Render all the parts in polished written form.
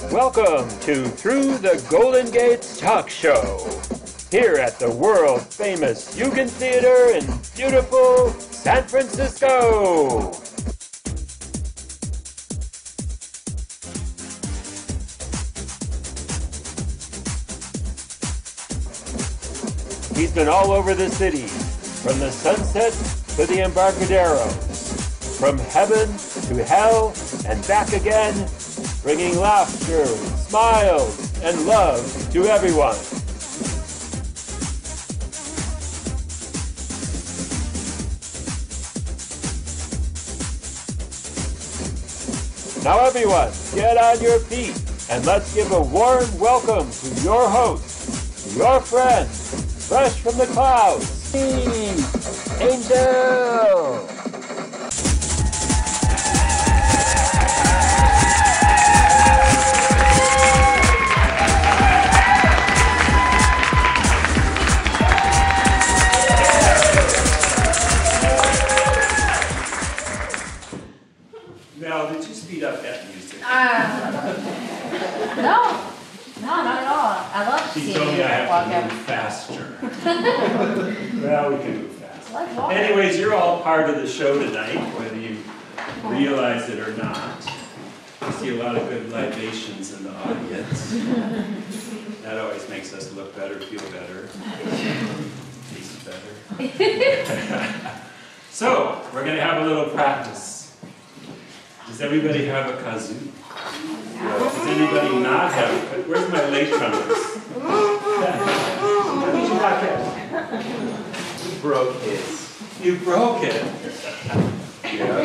Welcome to Through the Golden Gates Talk Show, here at the world-famous Yugen Theater in beautiful San Francisco. He's been all over the city, from the Sunset to the Embarcadero, from heaven to hell and back again, bringing laughter, smiles, and love to everyone. Now everyone, get on your feet and let's give a warm welcome to your host, your friend, fresh from the clouds, Angel! Mel, did you speed up that music? No, not at all. I love She seeing told me you I have walk to out. move faster. Well, we can move fast. Let's walk. Anyways, you're all part of the show tonight, whether you realize it or not. I see a lot of good libations in the audience. That always makes us look better, feel better, taste better. So, we're going to have a little practice. Does everybody have a kazoo? Does anybody not have a kazoo? Where's my late trumpets? How did you not get it? You broke his. You broke it. Yeah.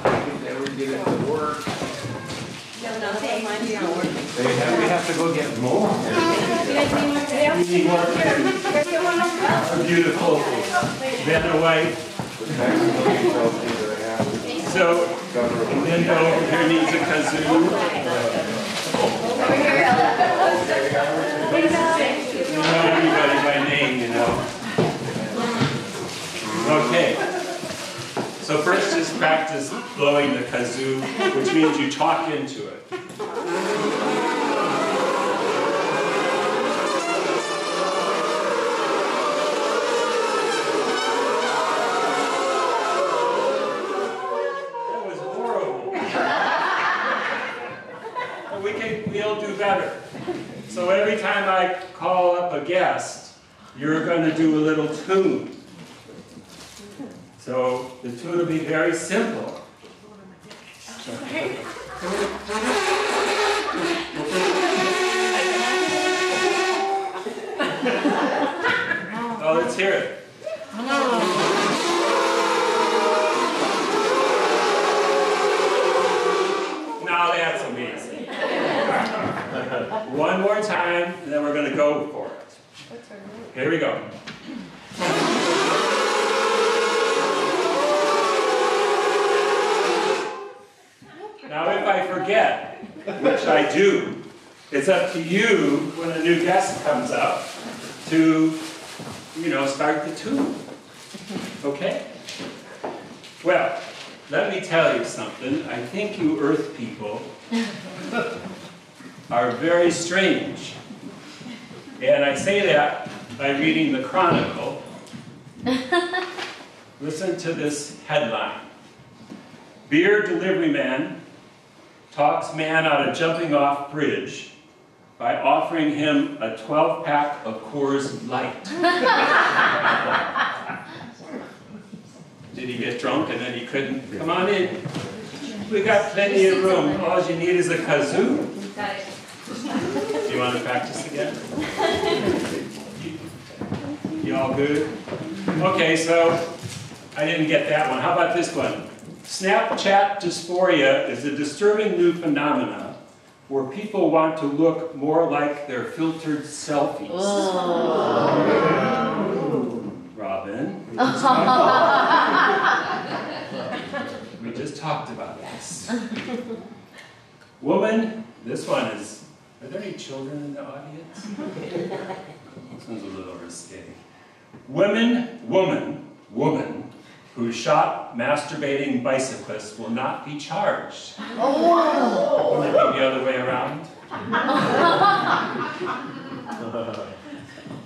I could never get it to work. We have to go get more. We need more kazoos. A beautiful Vanna White. So, Linda over here needs a kazoo. You know everybody by name, you know. Okay. So first just practice blowing the kazoo, which means you talk into it. We'll do better. So every time I call up a guest, you're going to do a little tune. So the tune will be very simple. Oh, let's hear it. Now that's amazing. One more time, and then we're going to go for it. Here we go. Now if I forget, which I do, it's up to you when a new guest comes up to, start the tune. Okay? Well, let me tell you something. I think you Earth people are very strange. And I say that by reading the Chronicle. Listen to this headline. Beer delivery man talks man out of jumping off bridge by offering him a 12-pack of Coors Light. Did he get drunk and then he couldn't? Come on in. We got plenty of room. All you need is a kazoo. Do you want to practice again? You all good? Okay, so I didn't get that one. How about this one? Snapchat dysphoria is a disturbing new phenomenon where people want to look more like their filtered selfies. Oh. Robin, we just talked about this. Woman, this one is, are there any children in the audience? This one's a little risque. Women who shot masturbating bicyclists will not be charged. Oh. Wouldn't it be the other way around?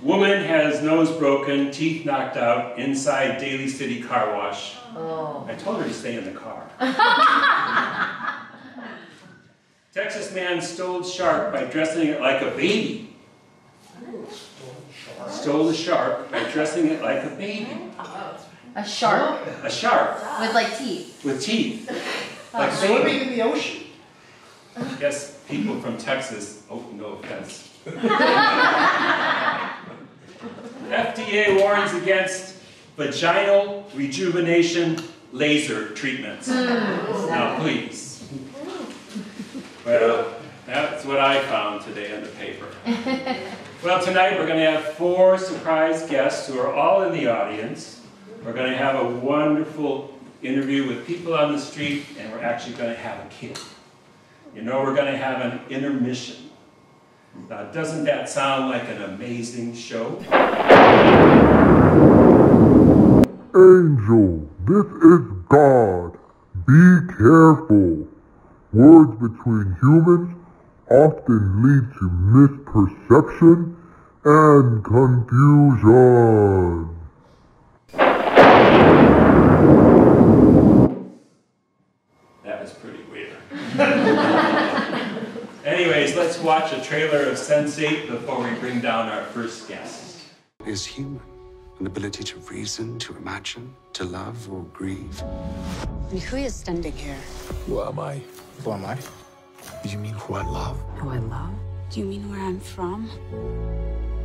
Woman has nose broken, teeth knocked out, inside Daly City car wash. Oh. I told her to stay in the car. Texas man stole shark by dressing it like a baby. Stole the shark by dressing it like a baby. A shark. A shark. With like teeth. With teeth. Like Swimming in the ocean. Yes, people from Texas, oh, no offense. FDA warns against vaginal rejuvenation laser treatments. Now, please. Well, that's what I found today in the paper. Well, tonight we're going to have 4 surprise guests who are all in the audience. We're going to have a wonderful interview with people on the street, and we're actually going to have a kid. You know, we're going to have an intermission. Now, doesn't that sound like an amazing show? Angel, this is God. Be careful. Words between humans often lead to misperception and confusion. That was pretty weird. Anyways, let's watch a trailer of Sense8 before we bring down our first guest. Is human an ability to reason, to imagine, to love or grieve? And who is standing here? Who am I? Who am I? Do you mean who I love? Who I love? Do you mean where I'm from?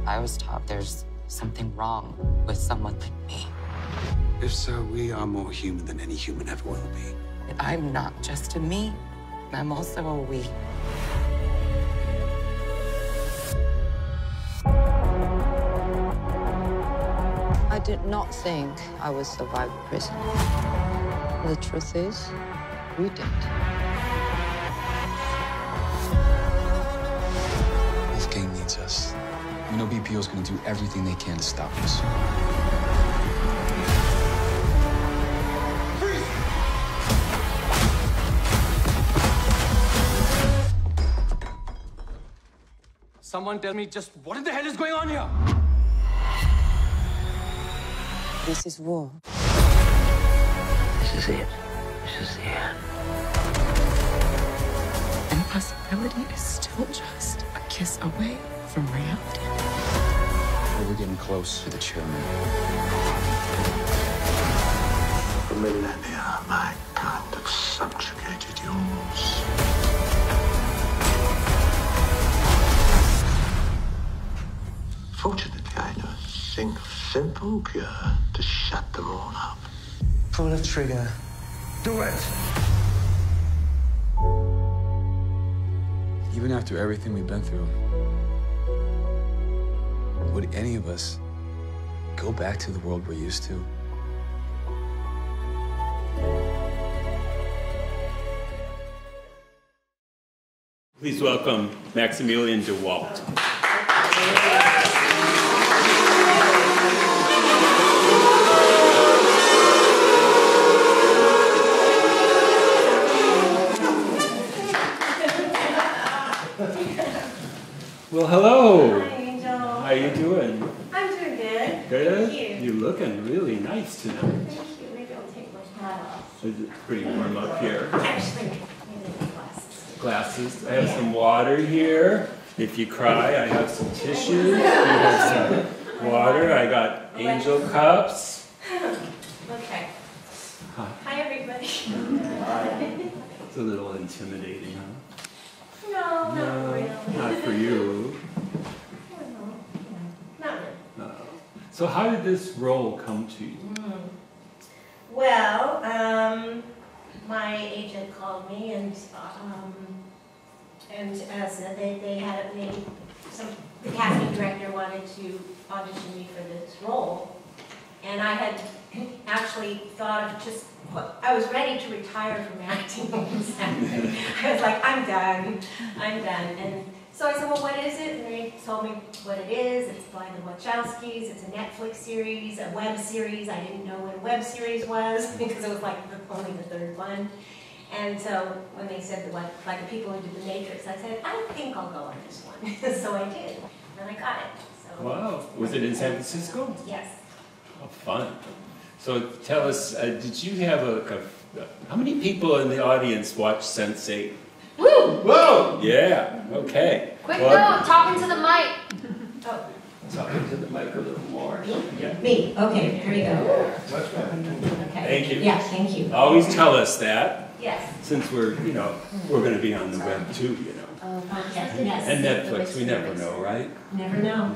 I was taught there's something wrong with someone like me. If so, we are more human than any human ever will be. And I'm not just a me, I'm also a we. I did not think I would survive prison. The truth is, you did. Wolfgang needs us. We know BPO's gonna do everything they can to stop us. Someone tell me just what in the hell is going on here? This is war. This is it. This is the end. Impossibility is still just a kiss away from reality. We're getting close to the chairman. For millennia, my kind have subjugated yours. Fortunately, I know a single simple cure to shut them all up. Pull the trigger. Do it! Even after everything we've been through, would any of us go back to the world we're used to? Please welcome Maximilienne Ewalt. Well, hello. Hi, Angel. How you doing? I'm doing good. Good? Thank you. You're looking really nice tonight. Thank you. Maybe I'll take my hat off. It's pretty warm up here. Actually, maybe my glasses. Glasses. I have some water here. If you cry, I have some tissues. You have some water. I got angel cups. Okay. Huh. Hi, everybody. It's a little intimidating, huh? No, not really. Not for you. Not really. No. So how did this role come to you? Well, my agent called me and said the casting director wanted to audition me for this role, and I had actually thought of I was ready to retire from acting. I was like, I'm done, and So I said, well, what is it? And they told me what it is. It's by the Wachowskis. It's a Netflix series, a web series. I didn't know what a web series was because it was like only the third one. And so when they said, like the people who did The Matrix, I said, I think I'll go on this one. So I did, and I got it. So, wow. Was it in San Francisco? Yes. Oh, fun. So tell us, did you have how many people in the audience watch Sense8? Woo! Whoa! Yeah, okay. Quick note, talking to the mic. Oh. Talking to the mic a little more. Yeah. Me, okay, here we go. Okay. Thank you. Yeah, thank you. Always tell us that. Yes. Since we're going to be on the web too, Yes. And Netflix, we never know, right? Never know.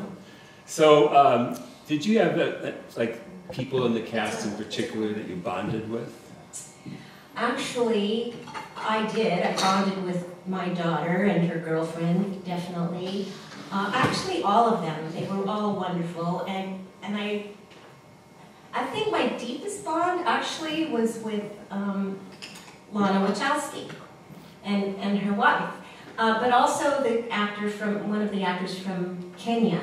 So, did you have like people in the cast in particular that you bonded with? Actually, I did. I bonded with my daughter and her girlfriend, definitely. Actually, all of them. They were all wonderful, and I think my deepest bond actually was with Lana Wachowski and her wife, but also one of the actors from Kenya.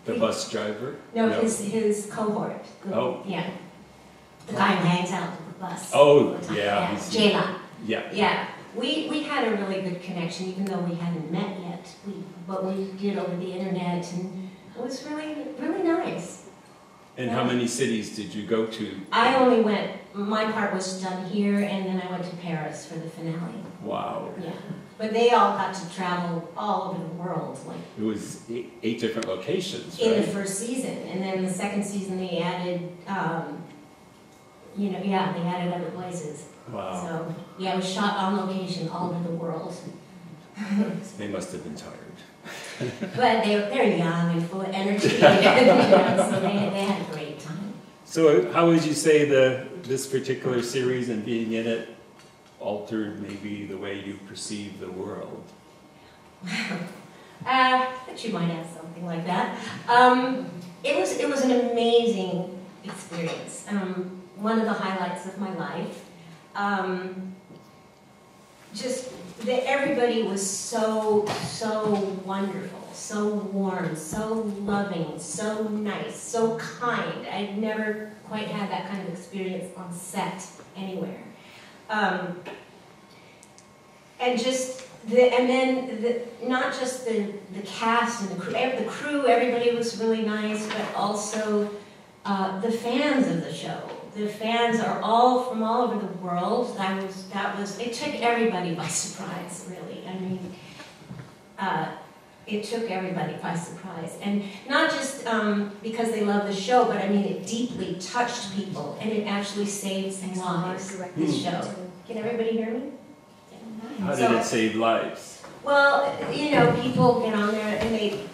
The bus driver? No, his cohort. Oh. Yeah. The guy who hangs out with the bus. Oh, yeah. Jayla. Yeah. Yeah. We had a really good connection, even though we hadn't met yet. But we did over the internet, and it was really, really nice. And how many cities did you go to? I only went, my part was done here, and then I went to Paris for the finale. Wow. Yeah. But they all got to travel all over the world. It was 8 different locations, right? In the first season. And then the second season they added, they added other places. Wow. So, yeah, it was shot on location all over the world. They must have been tired. But they're young and full of energy, so they had a great time. So how would you say this particular series and being in it altered maybe the way you perceive the world? But you might ask something like that. It was an amazing experience. One of the highlights of my life. Everybody was so wonderful, so warm, so loving, so nice, so kind. I'd never quite had that kind of experience on set anywhere. And then not just the cast and the crew, everybody was really nice, but also the fans of the show. The fans are all from all over the world. It took everybody by surprise, really. I mean, it took everybody by surprise. And not just because they love the show, but I mean, it deeply touched people, and it actually saved some lives, this show. Can everybody hear me? How did it save lives? Well, people get on there, and they,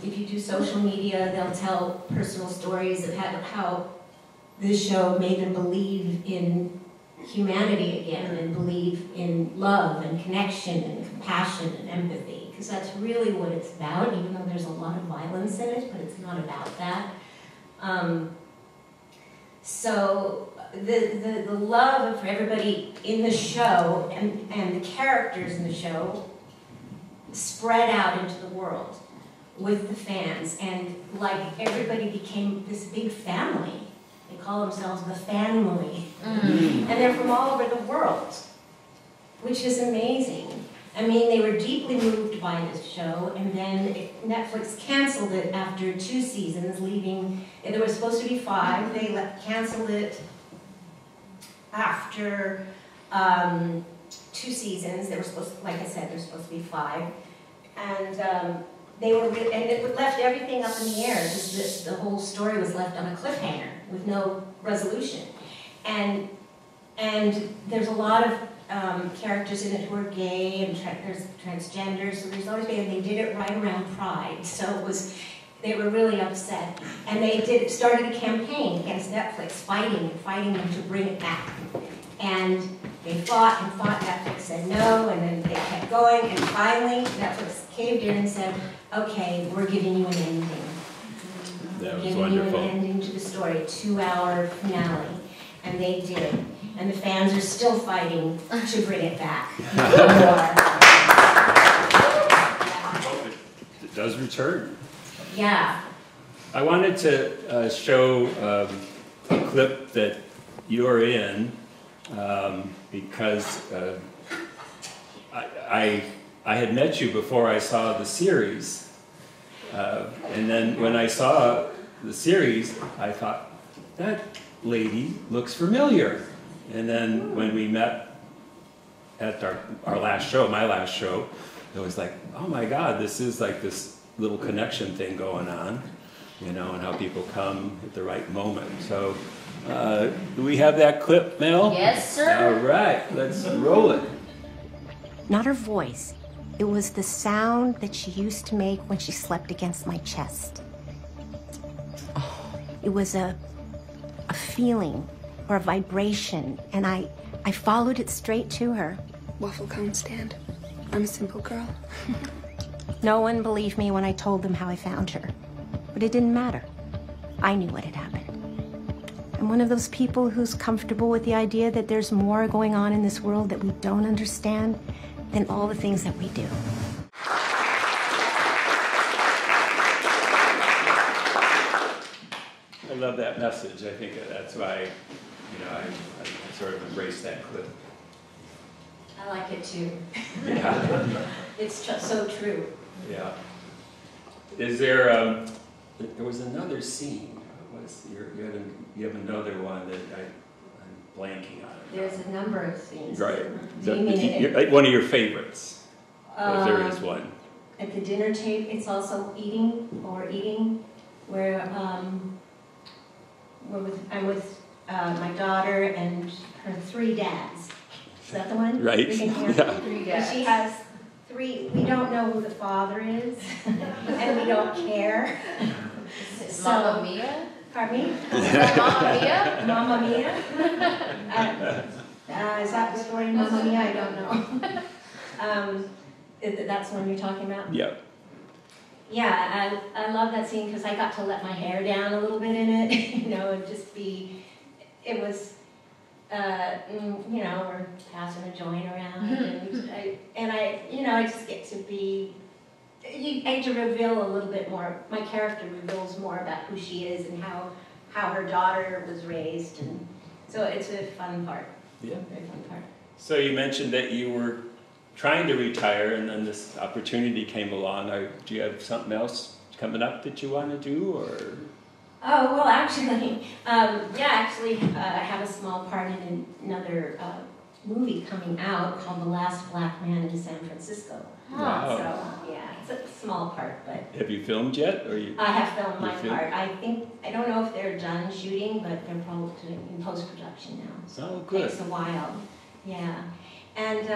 if you do social media, they'll tell personal stories of how this show made them believe in humanity again and believe in love and connection and compassion and empathy, because that's really what it's about, even though there's a lot of violence in it, but it's not about that. So the love for everybody in the show and the characters in the show spread out into the world with the fans, and like everybody became this big family. They call themselves the family. And they're from all over the world, which is amazing. I mean, they were deeply moved by this show, and then Netflix canceled it after 2 seasons, leaving, there were supposed to be 5. They canceled it after 2 seasons. They were supposed to, like I said, they're supposed to be 5. And and it left everything up in the air. Just the whole story was left on a cliffhanger with no resolution. And there's a lot of characters in it who are gay, and there's transgender, so there's always been, and they did it right around Pride, so they were really upset. And they started a campaign against Netflix, fighting them to bring it back. And they fought and fought, Netflix said no, and then they kept going, and finally Netflix caved in and said, okay, we're giving you an ending. That was giving wonderful. you an ending to the story, 2-hour finale. And they did. And the fans are still fighting to bring it back. does return. Yeah. I wanted to show a clip that you're in because I had met you before I saw the series. And then when I saw the series, I thought, that lady looks familiar. And then when we met at our last show, my last show, it was like, oh my God, this is like this little connection thing going on, you know, and how people come at the right moment. So, do we have that clip, Mel? Yes, sir. All right, let's roll it. Not her voice. It was the sound that she used to make when she slept against my chest. It was a feeling or a vibration, and I followed it straight to her. Waffle cone stand. I'm a simple girl. No one believed me when I told them how I found her, but it didn't matter. I knew what had happened. I'm one of those people who's comfortable with the idea that there's more going on in this world that we don't understand than all the things that we do. I love that message. I think that's why, you know, I sort of embrace that clip. I like it too. Yeah. It's so true. Yeah. Is there? There was another scene. You have another one that I'm blanking on. There's a number of scenes. Right. Do you mean One of your favorites, if there is one. At the dinner table, it's also eating, where I'm with my daughter and her 3 dads. Is that the one? Right. Yeah. 3 dads. She has 3. We don't know who the father is, and we don't care. Is Mamma Mia? Pardon me? Mamma Mia? Mamma Mia? Is that the story, Mamma Mia? I don't know. That's the one you're talking about? Yeah. Yeah, I love that scene because I got to let my hair down a little bit in it, you know, and just be, it was, you know, we're passing a joint around, and I, you know, I just get to be, I get to reveal a little bit more, my character reveals more about who she is and how her daughter was raised, and so it's a fun part. Yeah. Very fun part. So you mentioned that you were trying to retire, and then this opportunity came along. Do you have something else coming up that you want to do, or? Oh, well, actually, I have a small part in another movie coming out called The Last Black Man in San Francisco. Wow. So, yeah, it's a small part, but... Have you filmed yet? Or I have filmed my part. I don't know if they're done shooting, but they're probably in post-production now. Oh, good. It takes a while, yeah. And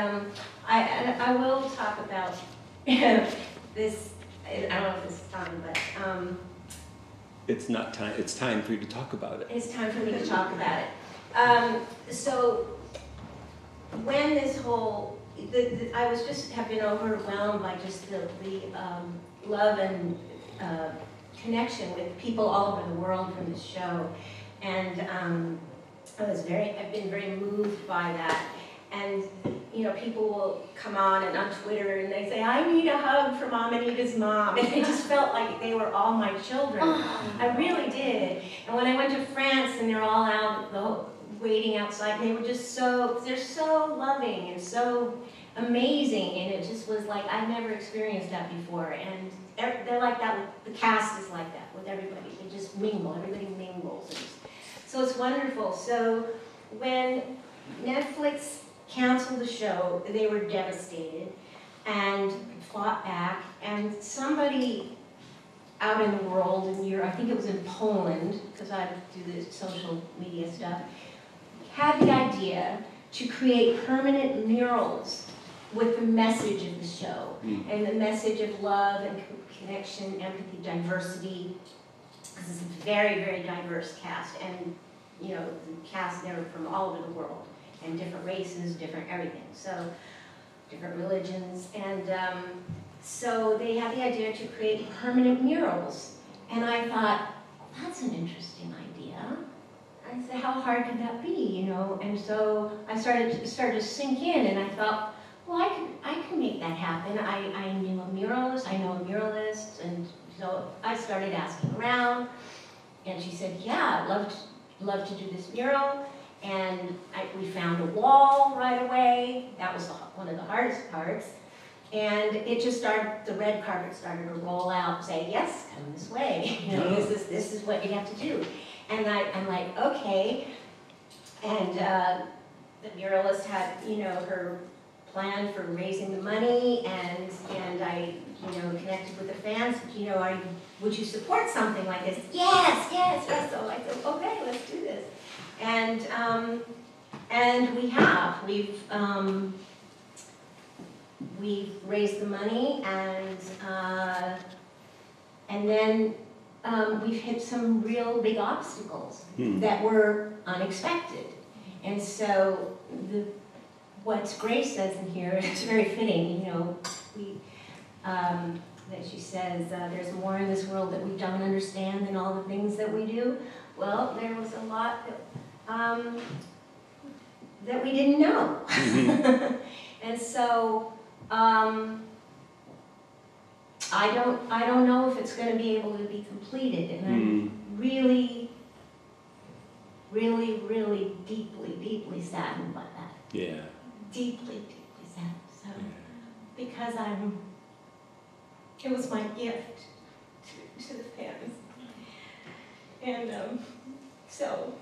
I will talk about this, I don't know if this is time, but... It's not time. It's time for you to talk about it. It's time for me to talk about it. So when this whole, I was just have been overwhelmed by just the love and connection with people all over the world from this show, and I've been very moved by that. And, you know, people will come on Twitter and they say, I need a hug from Amanita's mom. And I just felt like they were all my children. I really did. And when I went to France and they're all out waiting outside, they were just they're so loving and so amazing. And it just was like, I've never experienced that before. And they're like that, the cast is like that with everybody. They just mingle, everybody mingles. So it's wonderful. So when Netflix canceled the show, they were devastated and fought back, and somebody out in the world in Europe, I think it was in Poland, because I do the social media stuff, had the idea to create permanent murals with the message of the show, and the message of love and connection, empathy, diversity, because it's a very, very diverse cast, and you know, the cast there from all over the world, and different races, different everything, so different religions, and so they had the idea to create permanent murals, and I thought, that's an interesting idea. I said, how hard could that be, you know? And so I started to sink in, and I thought, well, I can make that happen. I knew a muralist, I know a muralist, and so I started asking around, and she said, yeah, I'd love to do this mural. And we found a wall right away. That was one of the hardest parts. And it just started, the red carpet started to roll out and say, yes, come this way. You know, this is what you have to do. And I'm like, okay. And the muralist had, you know, her plan for raising the money, and I, you know, connected with the fans. You know, would you support something like this? Yes, yes, yes. So I said, okay, let's do this. And we've raised the money, and then we've hit some real big obstacles that were unexpected. And so what Grace says in here, it's very fitting, you know, that she says, there's more in this world that we don't understand than all the things that we do. Well, there was a lot that we didn't know. And so I don't know if it's going to be able to be completed, and I'm really, really, really deeply saddened by that. Yeah. Deeply saddened. So, because it was my gift to the fans, and so.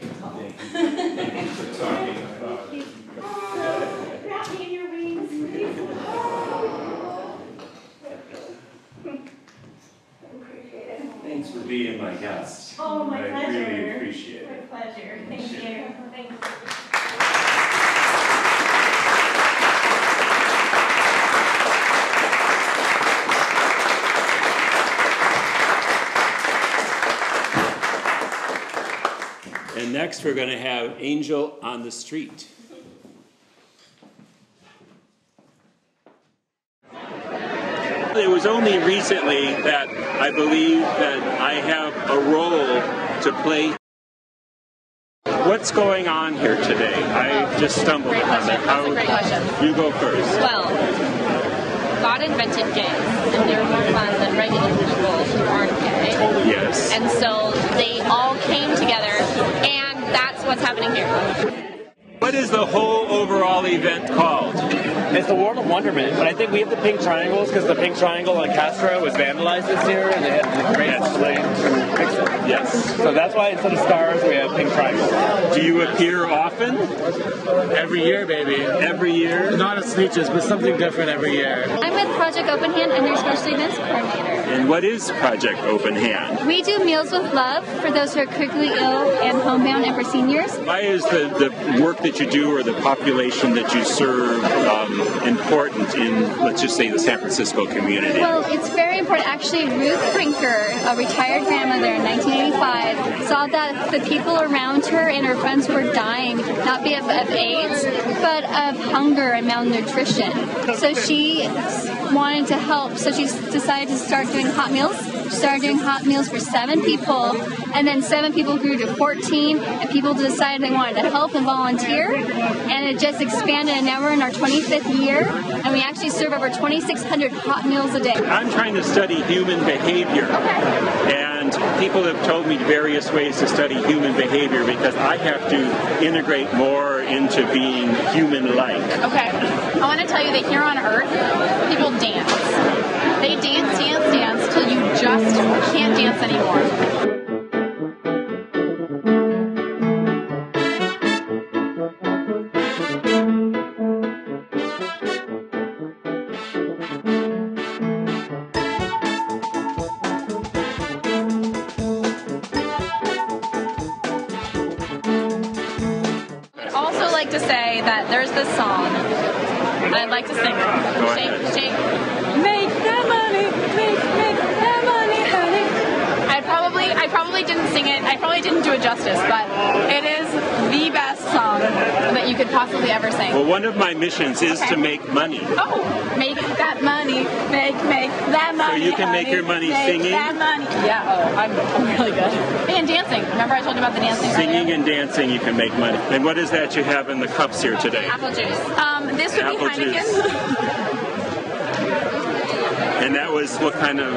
Thank you for talking about it. Wrap me in your wings, please. Appreciate it. Thanks for being my guest. Oh, my pleasure. I really appreciate it. My pleasure. Thank you. Thank you. And next we're going to have Angel on the Street. It was only recently that I believe that I have a role to play. What's going on here today? I just stumbled upon that. That's a great question. You go first. Well, God invented gays, and they're more fun than regular people who aren't gay. Yes. And so they all came together, and that's what's happening here. What is the whole overall event called? It's the World of Wonderment, but I think we have the pink triangles because the pink triangle on Castro was vandalized this year, and they had to raise the flames to fix it. Yes. So that's why instead of stars, we have pink triangles. Do you appear often? Every year, baby. Every year? Not at speeches, but something different every year. I'm with Project Open Hand, and their special events coordinator. And what is Project Open Hand? We do Meals with Love for those who are critically ill and homebound, and for seniors. Why is the work that you do or the population that you serve important in, let's just say, the San Francisco community? Well, it's very important. Actually, Ruth Brinker, a retired grandmother in 1985, saw that the people around her and her friends were dying, not of AIDS, but of hunger and malnutrition. So she wanted to help, so she decided to start doing hot meals. She started doing hot meals for 7 people, and then 7 people grew to 14, and people decided they wanted to help and volunteer, and it just expanded, and now we're in our 25th year, and we actually serve over 2,600 hot meals a day. I'm trying to study human behavior, and people have told me various ways to study human behavior because I have to integrate more into being human-like. Okay, I want to tell you that here on Earth, people dance. They dance till you just can't dance anymore. I'd also like to say that there's this song I'd like to sing. Shake. Make that money, make that money, honey. I'd probably didn't sing it. I probably didn't do it justice, but it is the best song that you could possibly ever sing. Well, one of my missions is to make money. Oh, make that money, make that money. So you can make your money singing? That money. Yeah, oh, I'm really good. And dancing. Remember I told you about the dancing? Singing earlier? and dancing, you can make money. And what is that you have in the cups here today? Apple juice. This would Apple be Heineken. And that was what kind of?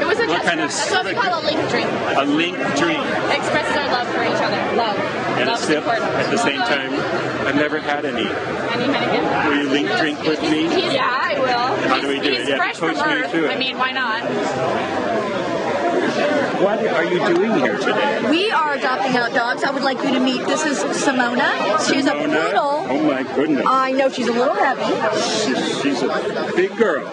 It was a what kind of? That's what we call a link drink. A link drink. Expresses our love for each other. Love. And love a sip at the same time. I've never had any. Any Heineken? Will you link drink with me? Yeah, I will. How do we do it? He's Yeah, fresh from coach me Earth. through it. I mean, why not? What are you doing here today? We are adopting out dogs. I would like you to meet. This is Simona. She's a poodle. Oh my goodness. I know she's a little heavy. She's a big girl.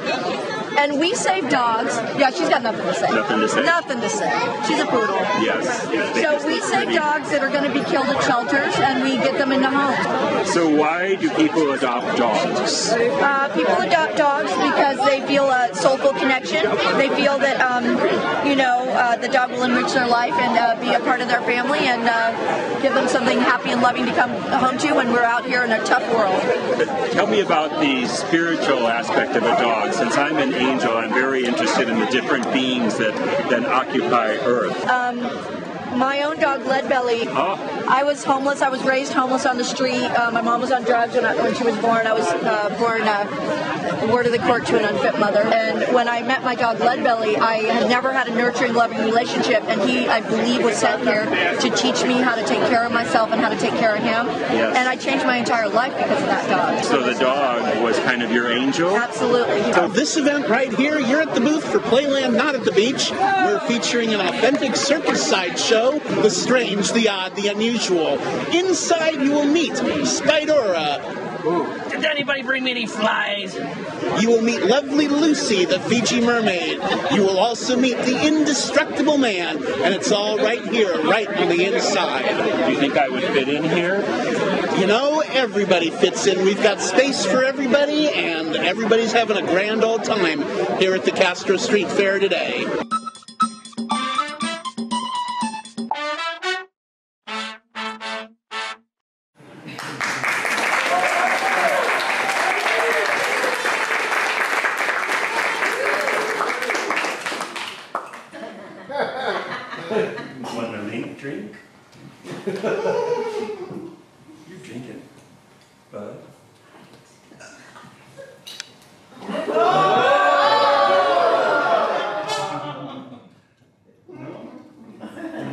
And we save dogs. Yeah, she's got nothing to say. Nothing to say. Nothing to say. She's a poodle. Yes. So we save dogs that are going to be killed at shelters, and we get them into homes. So why do people adopt dogs? People adopt dogs because they feel a soulful connection. They feel that, the dog will enrich their life and be a part of their family and give them something happy and loving to come home to when we're out here in a tough world. Tell me about the spiritual aspect of a dog. Since I'm an angel, I'm very interested in the different beings that occupy Earth. My own dog, Leadbelly. Oh. I was homeless. I was raised homeless on the street. My mom was on drugs when she was born. I was born word of the court to an unfit mother. And when I met my dog, Leadbelly, I had never had a nurturing, loving relationship. And he, I believe, was sent here to teach me how to take care of myself and how to take care of him. Yes. And I changed my entire life because of that dog. So the dog was kind of your angel? Absolutely. So this event right here, you're at the booth for Playland Not at the Beach. We're featuring an authentic circus side show, the strange, the odd, the unusual. Inside you will meet Spidora. Did anybody bring me any flies? You will meet lovely Lucy, the Fiji mermaid. You will also meet the indestructible man, and it's all right here, right on the inside. Do you think I would fit in here? You know, everybody fits in. We've got space for everybody, and everybody's having a grand old time here at the Castro Street Fair today. Want a link drink? You're drinking, bud.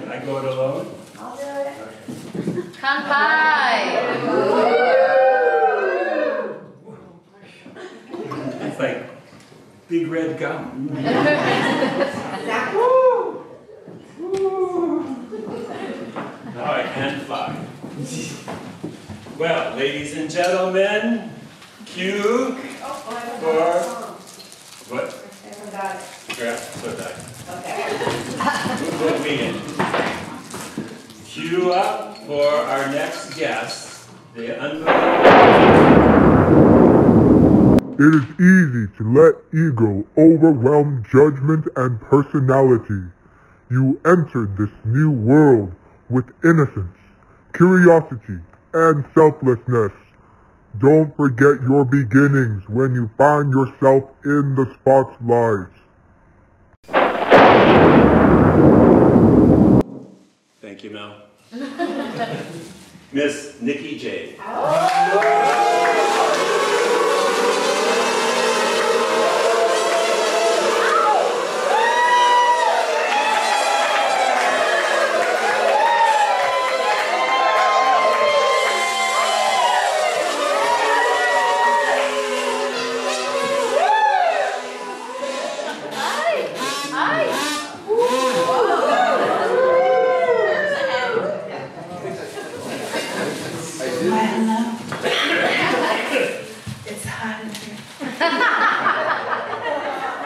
I go it alone? I'll do it. Kanpai! It's like big red gum. Now I can fly. Well, ladies and gentlemen, cue for what? Put me in. Cue up for our next guest, the It is easy to let ego overwhelm judgment and personality. You entered this new world with innocence, curiosity, and selflessness. Don't forget your beginnings when you find yourself in the spotlight. Thank you, Mel. Miss Nikki J.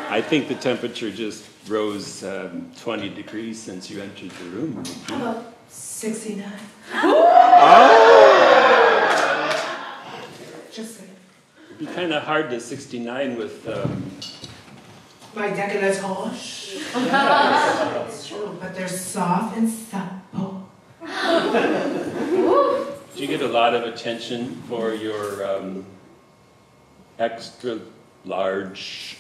I think the temperature just rose 20 degrees since you entered the room. About 69. Just saying. It'd be kind of hard to 69 with My décolletage. It's true, but they're soft and supple. Do you get a lot of attention for your extra large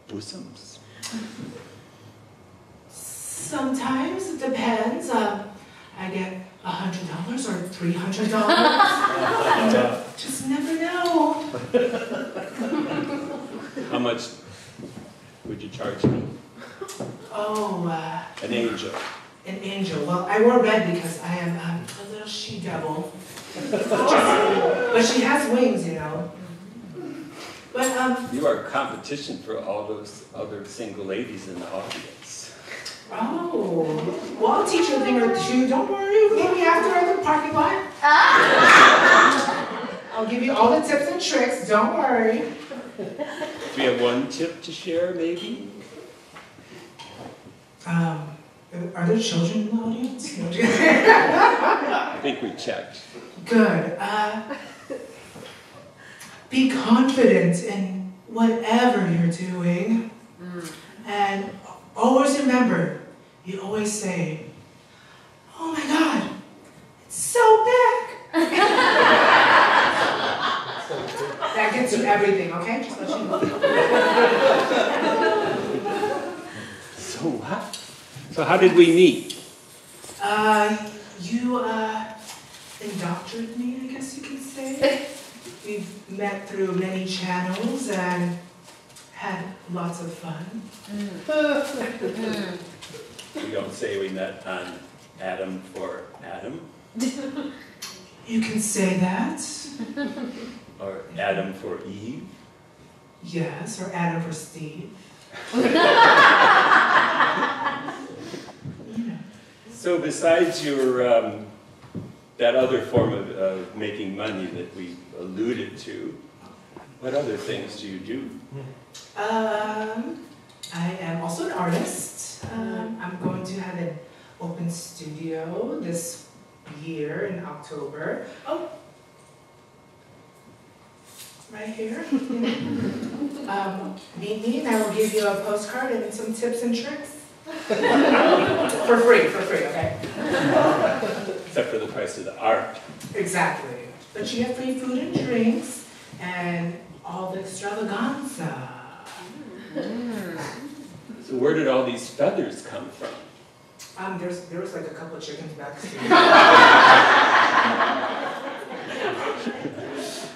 bosoms? Sometimes it depends. I get $100 or $300. Just never know. How much would you charge me? Oh, An angel. An angel. Well, I wore red because I am a little she-devil. But she has wings, you know. But You are competition for all those other single ladies in the audience. oh, well, I'll teach you a thing or two. Don't worry. Maybe after at the parking lot. I'll give you all the tips and tricks. Don't worry. Do you have one tip to share, maybe? Are there children in the audience? I think we checked. Good. Be confident in whatever you're doing. And always remember, you always say, oh my God, it's so big. That gets you everything, okay? Just let you know. So how did we meet? You indoctrinated me, I guess you could say. We've met through many channels and had lots of fun. We don't say we met on Adam for Adam? You can say that. Or Adam for Eve? Yes, or Adam for Steve. So besides your that other form of making money that we alluded to, what other things do you do? I am also an artist. I'm going to have an open studio this year in October. Oh, right here. Meet me and I will give you a postcard and some tips and tricks. For free, okay? Except for the price of the art. Exactly. But you get free food and drinks and all the extravaganza. So where did all these feathers come from? There was like a couple of chickens backstage.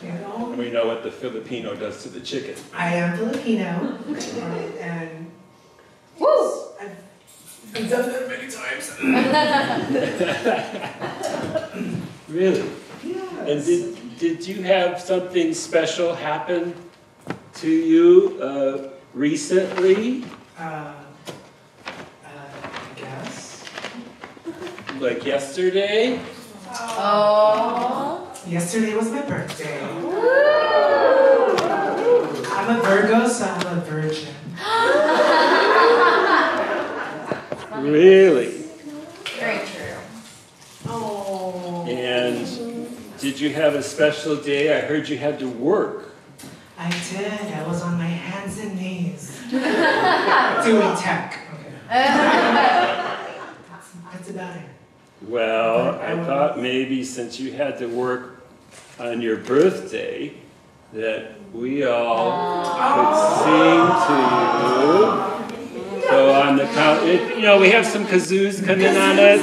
You know? We know what the Filipino does to the chicken. I am Filipino, and woo! I've done that many times. Really? Yes. And did you have something special happen to you recently? I guess. Like yesterday? Oh. Yesterday was my birthday. I'm a Virgo, so I'm a virgin. Really? Very true. Oh. And did you have a special day? I heard you had to work. I did. I was on my hands and knees. Doing tech. Okay. That's about it. Well, I thought maybe since you had to work on your birthday, that we all could sing to you. So on the count, you know, we have some kazoos coming on us.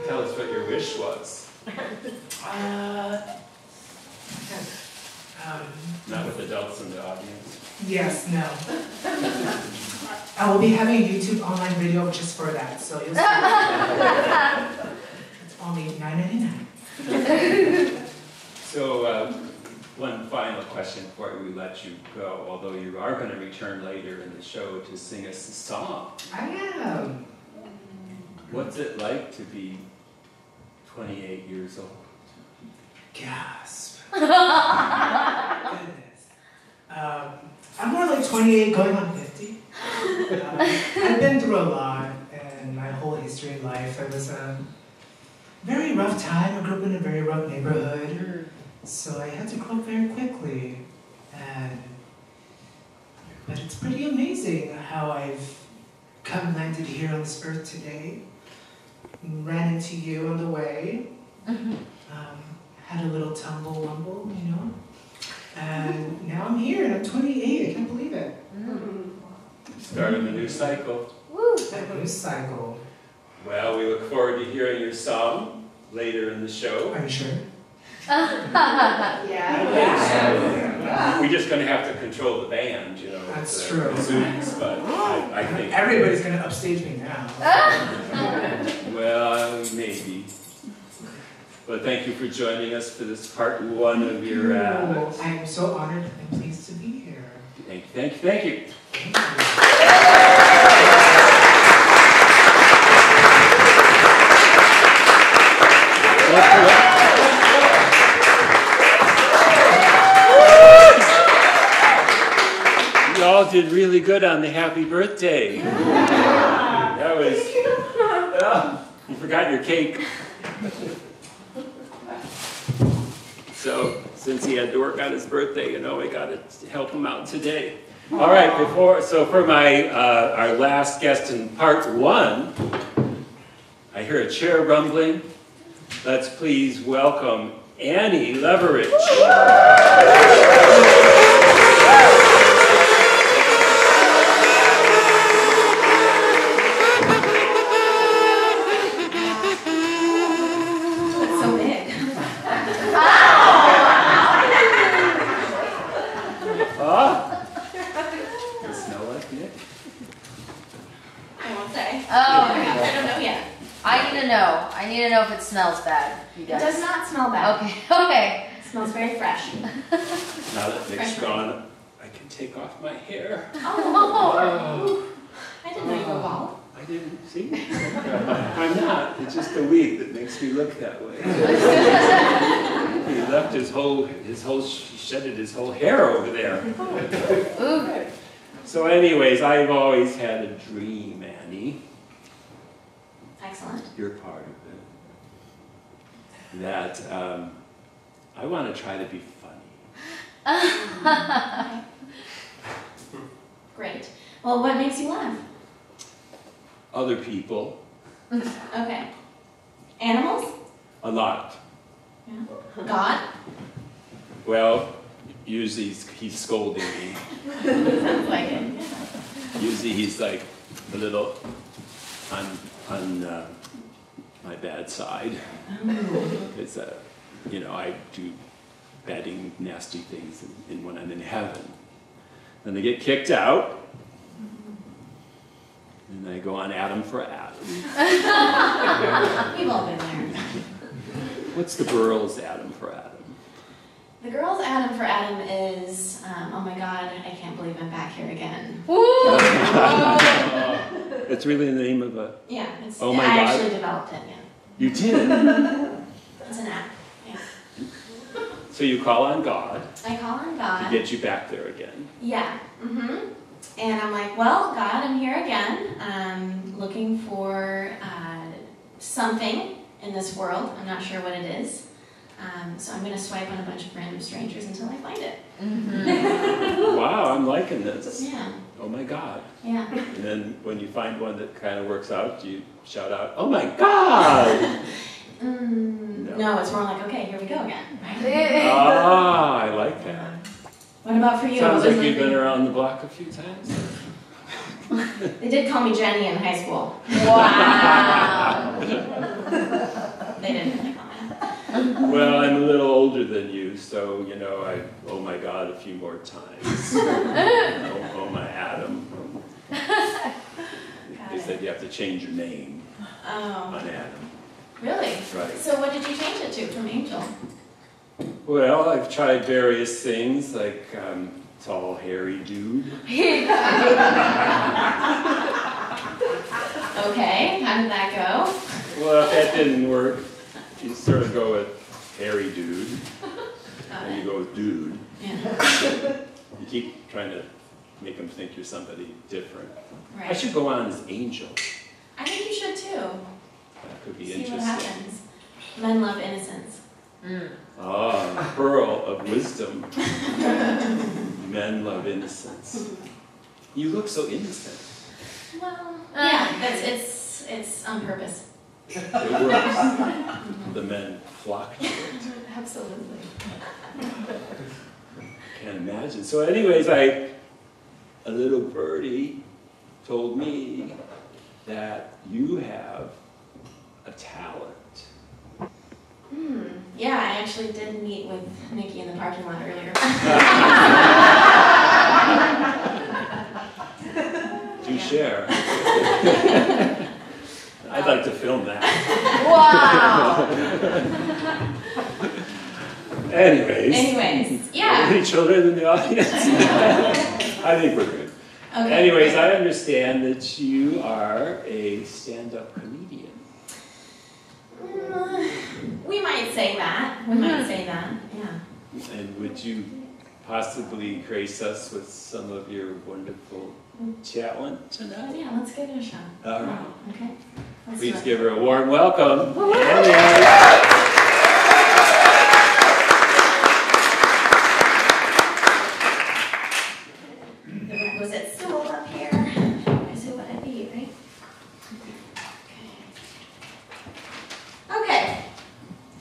Tell us what your wish was. Not with adults in the audience. Yes, no. I will be having a YouTube online video just for that, so you'll see. It's only $9.99. So, one final question. question before we let you go, although you are going to return later in the show to sing us a song. I am. What's it like to be 28 years old? Gasp. Goodness. I'm more like 28 going on 50. I've been through a lot in my whole history in life. It was a very rough time. I grew up in a very rough neighborhood. So I had to grow up very quickly. But it's pretty amazing how I've landed here on this earth today. Ran into you on the way. Had a little tumble-wumble, you know. And now I'm here and I'm 28. I can't believe it. Starting a new cycle. Woo! A new cycle. Well, we look forward to hearing your song later in the show. Are you sure? Yeah. We're just going to have to control the band, you know. That's true. Zoomies, but I think everybody's going to upstage me now. Well, maybe. But thank you for joining us for this part 1 of your act. I am so honored and pleased to be here. Thank you, thank you, thank you. You all did really good on the happy birthday. That was, you forgot your cake. So, since he had to work on his birthday, you know, I got to help him out today. All right, for my our last guest in part 1, I hear a chair rumbling. Let's please welcome Annie Leverich. I need to know if it smells bad. It does not smell bad. Okay. Okay. It smells very fresh. Now that Nick's gone, I can take off my hair. Oh. I didn't know you were bald. I didn't see. I'm not. It's just the wig that makes me look that way. He left he shedded his whole hair over there. Ooh. So anyways, I've always had a dream, Annie. Excellent. You're part of it. That I want to try to be funny. Great. Well, what makes you laugh? Other people. Okay. Animals? A lot. Yeah. God? Well, usually he's scolding me. Sounds like it. Usually he's like a little on my bad side, because you know, I do batting nasty things when I'm in heaven. Then I get kicked out, and I go on Adam for Adam. We've all been there. What's the girls' Adam for Adam? The girls' Adam for Adam is, oh my God, I can't believe I'm back here again. It's really the name of a... Yeah, oh my I God. actually developed it, yeah. You did? It's an app, yeah. So you call on God. I call on God. To get you back there again. Yeah, And I'm like, well, God, I'm here again. I'm looking for something in this world. I'm not sure what it is. So I'm going to swipe on a bunch of random strangers until I find it. Wow, I'm liking this. Yeah. Oh my God. Yeah. And then when you find one that kind of works out, you shout out, oh my God! No, it's more like, okay, here we go again. Ah, I like that. What about for you? Sounds like you've been around the block a few times. They did call me Jenny in high school. Wow. They didn't really call me. Well, I'm a little older than you, so, you know, I oh my God a few more times. Oh my Adam. They said you have to change your name on Adam. Really? Right. So what did you change it to from Angel? Well, I've tried various things, like tall, hairy dude. Okay, how did that go? Well, if that didn't work, you sort of go with hairy dude, and you go with dude. Yeah. You keep trying to make them think you're somebody different. Right. I should go on as angel. I think you should too. That could be See interesting. what happens. Men love innocence. Ah, pearl of wisdom. Men love innocence. You look so innocent. Well, yeah, it's on purpose. It works. The men flock to it. Absolutely. Can't imagine. So anyways, a little birdie told me that you have a talent. Yeah, I actually did meet with Nikki in the parking lot earlier. Do share. I'd like to film that. Wow. Anyways, yeah. Any children in the audience? I think we're good. Okay, Anyways, great. I understand that you are a stand-up comedian. We might say that. We might say that, yeah. And would you possibly grace us with some of your wonderful talent tonight? Yeah, let's give it a shot. All right. Okay. Let's Please do it. give her a warm welcome. The requisite stool up here. Is it what I need, right? Okay.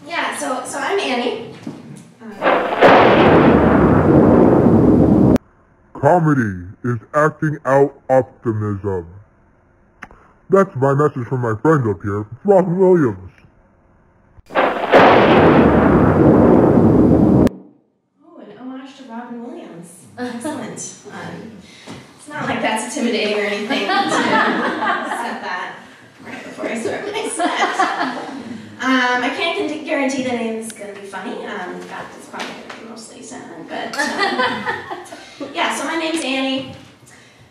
Yeah, so I'm Annie. Comedy is acting out optimism. That's my message from my friend up here, Robin Williams. Oh, an homage to Robin Williams. Excellent. It's not like that's intimidating or anything to set that right before I start my set. I can't guarantee that anything's going to be funny. In fact, it's probably going to be mostly sad. But yeah, so my name's Annie.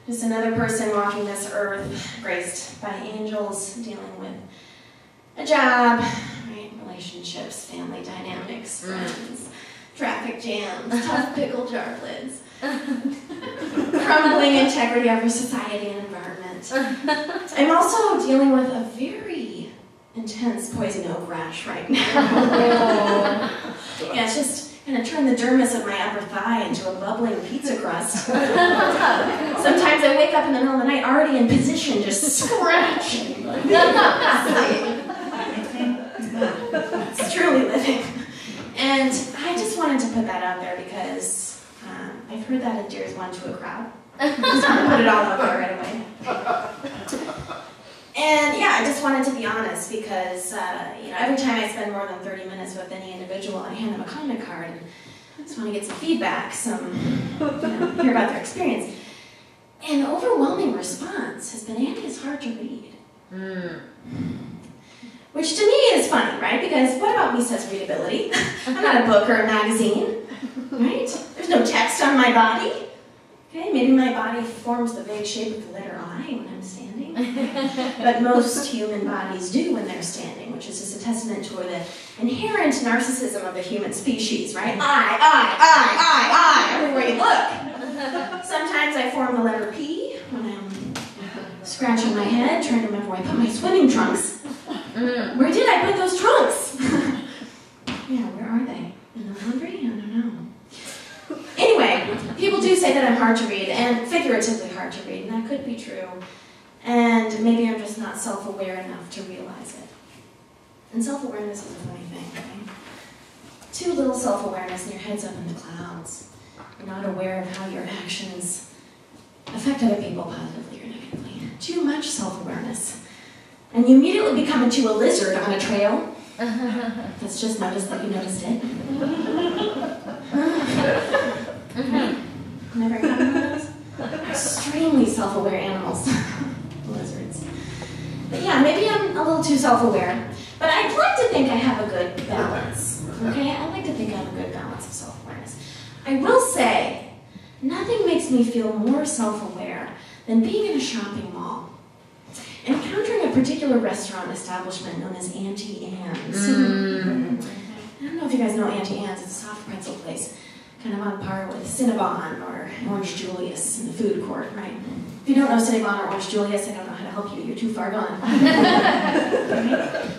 Just another person walking this earth, graced by angels, dealing with a job, right? Relationships, family dynamics, friends, traffic jams, tough pickle jar lids, crumbling integrity of our society and environment. I'm also dealing with a very intense poison oak rash right now. Yeah, it's just going to turn the dermis of my upper thigh into a bubbling pizza crust. Sometimes I wake up in the middle of the night already in position, just scratching. It's truly living. And I just wanted to put that out there because I've heard that endears one to a crowd. Just want to put it all out there right away. And yeah, I just wanted to be honest because every time I spend more than 30 minutes with any individual, I hand them a comment card and I just want to get some feedback, hear about their experience. And the overwhelming response has been, Annie, it's hard to read. Which to me is funny, right? Because what about me says readability? I'm not a book or a magazine, right? There's no text on my body. Okay, maybe my body forms the vague shape of the letter I when I'm standing. But most human bodies do when they're standing, which is just a testament to the inherent narcissism of the human species, right? I, everywhere you look. Sometimes I form the letter P when I'm scratching my head, trying to remember where I put my swimming trunks. Where did I put those trunks? Yeah, where are they? In the laundry? I don't know. Anyway, people do say that I'm hard to read, and figuratively hard to read, and that could be true. And maybe I'm just not self-aware enough to realize it. And self-awareness is a funny thing, right? Too little self-awareness and your head's up in the clouds. You're not aware of how your actions affect other people positively or negatively. Too much self-awareness. And you immediately become into a lizard on a trail. That's just noticed that you noticed it. Never had one of those? Extremely self-aware animals. Lizards. But yeah, maybe I'm a little too self-aware. But I'd like to think I have a good balance. Okay? I'd like to think I have a good balance. lots of self-awareness. I will say, nothing makes me feel more self-aware than being in a shopping mall, encountering a particular restaurant establishment known as Auntie Anne's. I don't know if you guys know Auntie Anne's. It's a soft pretzel place, kind of on par with Cinnabon or Orange Julius in the food court, right? If you don't know Cinnabon or Orange Julius, I don't know how to help you. You're too far gone.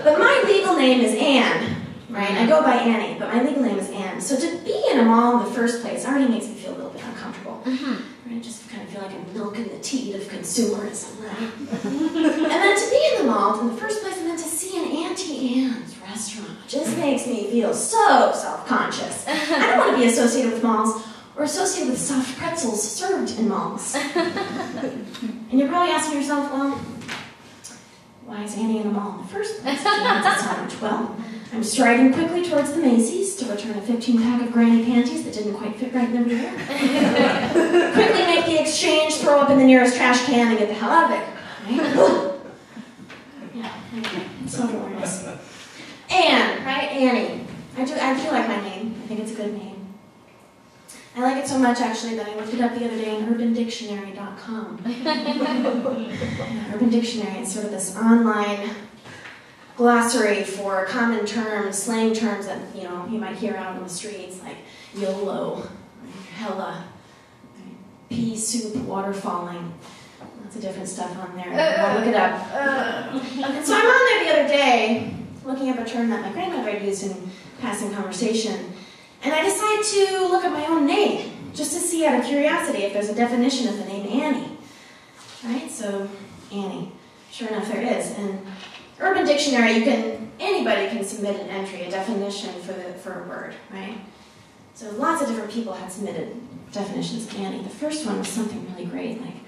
But my legal name is Anne, right? I go by Annie, but my legal name is Anne. So to be in a mall in the first place already makes me feel a little bit uncomfortable. Right? I just kind of feel like I'm milking the teat of consumerism, right? And then to be in the mall in the first place, and then to see an Auntie Anne's restaurant just makes me feel so self-conscious. I don't want to be associated with malls or associated with soft pretzels served in malls. And you're probably asking yourself, well, why is Annie in a mall in the first place? She needs a sandwich. Well, I'm striding quickly towards the Macy's to return a 15-pack of granny panties that didn't quite fit right in the rear. Quickly make the exchange, throw up in the nearest trash can, and get the hell out of there. Right? Yeah, anyway, self-awareness. Anne, right? Annie. I do like my name. I think it's a good name. I like it so much, actually, that I looked it up the other day on UrbanDictionary.com. Urban Dictionary is sort of this online glossary for common terms, slang terms that you might hear out on the streets, like YOLO, hella, pea soup, water falling. Lots of different stuff on there. I'll look it up. And so I'm on there the other day, looking up a term that my grandmother had used in passing conversation. And I decided to look up my own name, just to see out of curiosity if there's a definition of the name Annie. Right, so Annie. Sure enough, there is. And Urban Dictionary, anybody can submit an entry, a definition for a word, right? So lots of different people had submitted definitions of Annie. The first one was something really great, like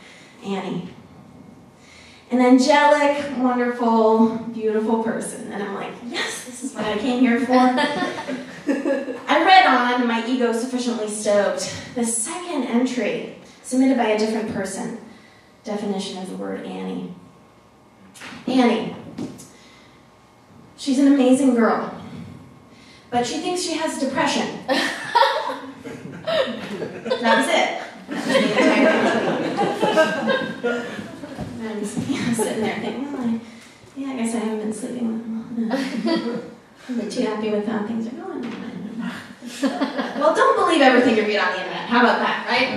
Annie. An angelic, wonderful, beautiful person. And I'm like, yes, this is what I came here for. I read on, my ego sufficiently stoked. The second entry, submitted by a different person, definition of the word Annie. Annie. She's an amazing girl, but she thinks she has depression. That was it. That was the entire entry. And I'm sitting there thinking, well, I guess I haven't been sleeping with them. I'm a bit too happy with how things are going. Well, don't believe everything you read on the internet. How about that, right?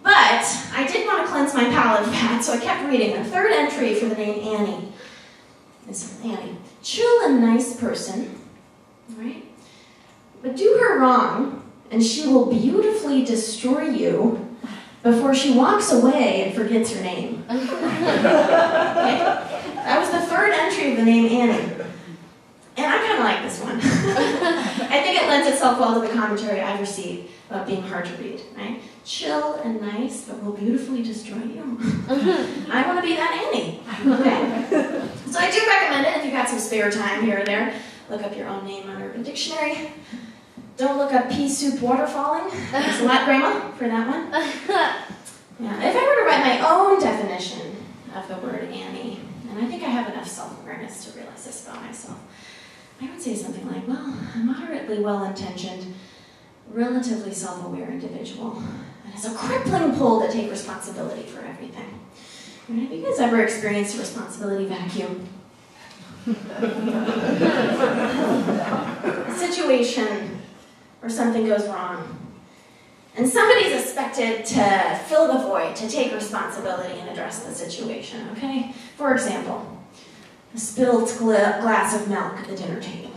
But I did want to cleanse my palate of that, so I kept reading. The third entry for the name Annie is Annie. Chill and nice person, right? But do her wrong, and she will beautifully destroy you before she walks away and forgets her name. Okay? That was the third entry of the name Annie. And I kind of like this one. I think it lends itself well to the commentary I've received about being hard to read, right? Chill and nice, but will beautifully destroy you. I want to be that Annie. Okay? So I do recommend it if you've got some spare time here or there. Look up your own name on Urban Dictionary. Don't look up pea soup water falling. Thanks a lot, Grandma, for that one. Yeah, if I were to write my own definition of the word Annie, and I think I have enough self-awareness to realize this about myself, I would say something like, well, a moderately well-intentioned, relatively self-aware individual that has a crippling pull to take responsibility for everything. Right? Have you guys ever experienced a responsibility vacuum? A situation where something goes wrong, and somebody's expected to fill the void, to take responsibility and address the situation, okay? For example, a spilled glass of milk at the dinner table,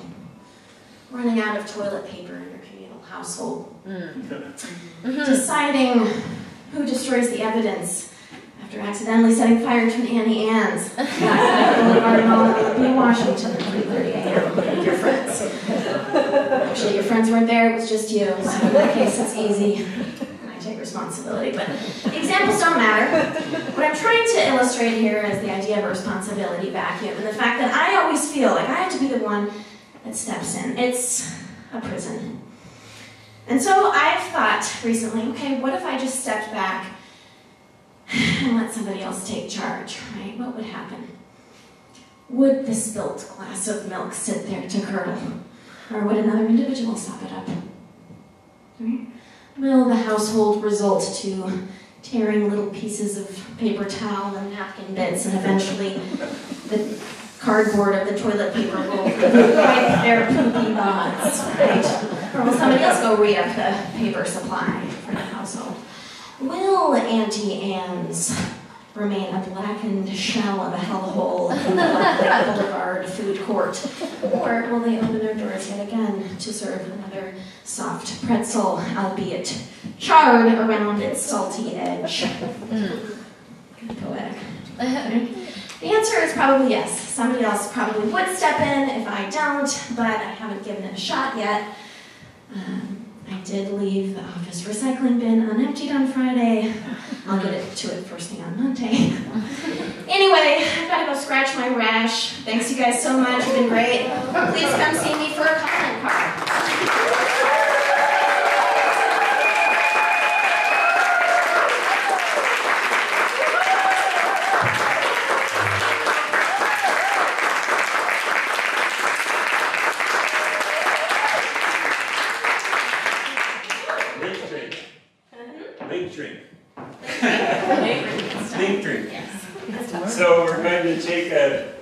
running out of toilet paper in your communal household, deciding who destroys the evidence after accidentally setting fire to an Auntie Anne's Boulevard Mall in Washington at 3:30 a.m. with your friends. Actually, your friends weren't there, it was just you, so in that case, it's easy. I take responsibility, but the examples don't matter. What I'm trying to illustrate here is the idea of a responsibility vacuum, and the fact that I always feel like I have to be the one that steps in. It's a prison. And so I've thought recently, okay, what if I just stepped back and let somebody else take charge, right? What would happen? Would the spilt glass of milk sit there to curdle? Or would another individual sop it up? Right? Will the household result to tearing little pieces of paper towel and napkin bits, and eventually the cardboard of the toilet paper will wipe their poopy butts, right? Or will somebody else go re-up the paper supply for the household? Will Auntie Anne's remain a blackened shell of a hellhole in the Lake Boulevard food court? Or will they open their doors yet again to serve another soft pretzel, albeit charred around its salty edge? Poetic. The answer is probably yes. Somebody else probably would step in if I don't, but I haven't given it a shot yet. I did leave the office recycling bin unemptied on Friday. I'll get to it first thing on Monday. Anyway, I've got to go scratch my rash. Thanks you guys so much. You've been great. Please come see me for a comment card. So we're going to take a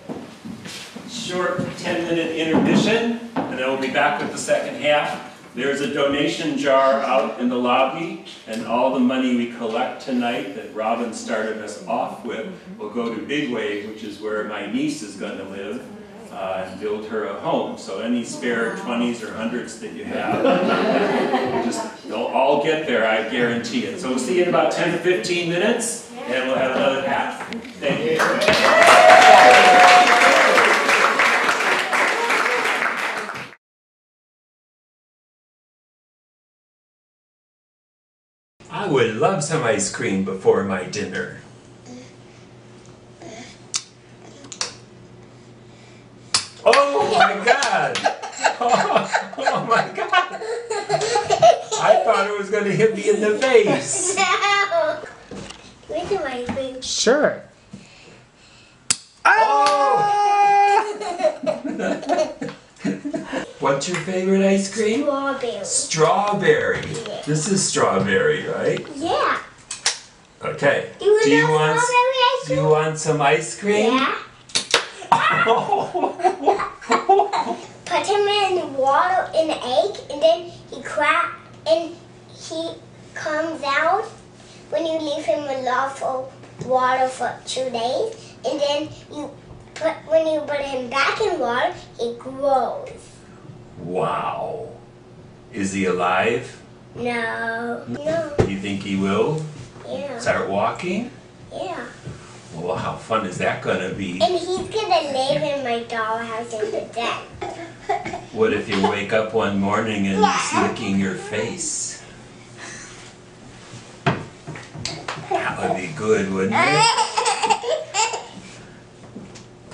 short 10-minute intermission, and then we'll be back with the second half. There's a donation jar out in the lobby, and all the money we collect tonight that Robin started us off with will go to Big Wave, which is where my niece is going to live, and build her a home. So any spare 20s or 100s that you have, they'll all get there, I guarantee it. So we'll see you in about 10 to 15 minutes, and we'll have another half. Thank you. I would love some ice cream before my dinner. Oh my God! Oh my God! I thought it was going to hit me in the face. No! Where's the ice cream? Sure. What's your favorite ice cream? Strawberry. Strawberry. Yeah. This is strawberry, right? Yeah. Okay. Do you want some ice cream? Yeah. Put him in water in the egg, and then he crack, and he comes out when you leave him in lawful water for 2 days, and then when you put him back in water, he grows. Wow. Is he alive? No. No. You think he will? Yeah. Start walking? Yeah. Well, how fun is that gonna be? And he's gonna live in my dollhouse in the den. What if you wake up one morning and he's licking your face? That would be good, wouldn't it?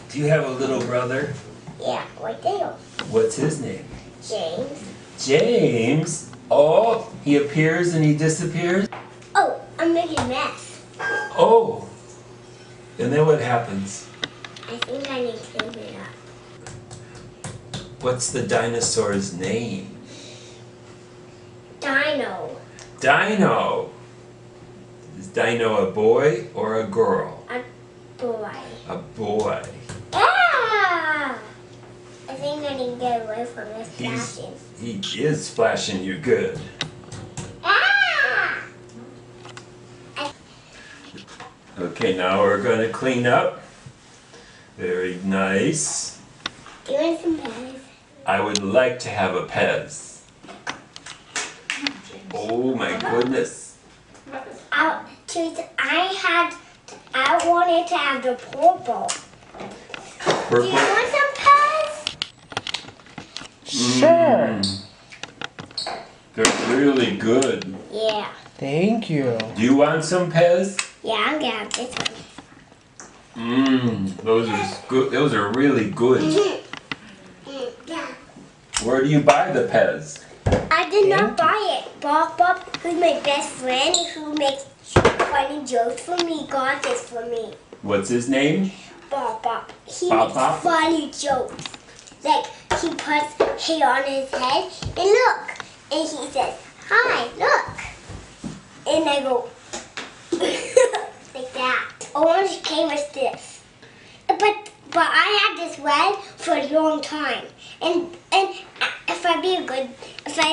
Do you have a little brother? Yeah, right there. What's his name? James. James? Oh, he appears and he disappears? Oh, I'm making a mess. Oh. And then what happens? I think I need to clean it up. What's the dinosaur's name? Dino. Dino. Is Dino a boy or a girl? A boy. A boy. Ah! I think I need to get away from this flashing. He is flashing you good. Ah! Okay, now we're going to clean up. Very nice. Do you want some Pez? I would like to have a Pez. Oh my goodness. I wanted to have the purple. Purple? Do you want some Pez? Sure. They're really good. Yeah. Thank you. Do you want some Pez? Yeah, I'm gonna have this one. Those are good. Those are really good. Where do you buy the Pez? I did not buy it. Bob, who's my best friend, who makes funny jokes for me, got this for me. What's his name? Bob. He Bob. makes funny jokes. Like, he puts hair on his head, and look, and he says, hi, look. And I go, like that. Orange came as this. But I had this red for a long time. And if I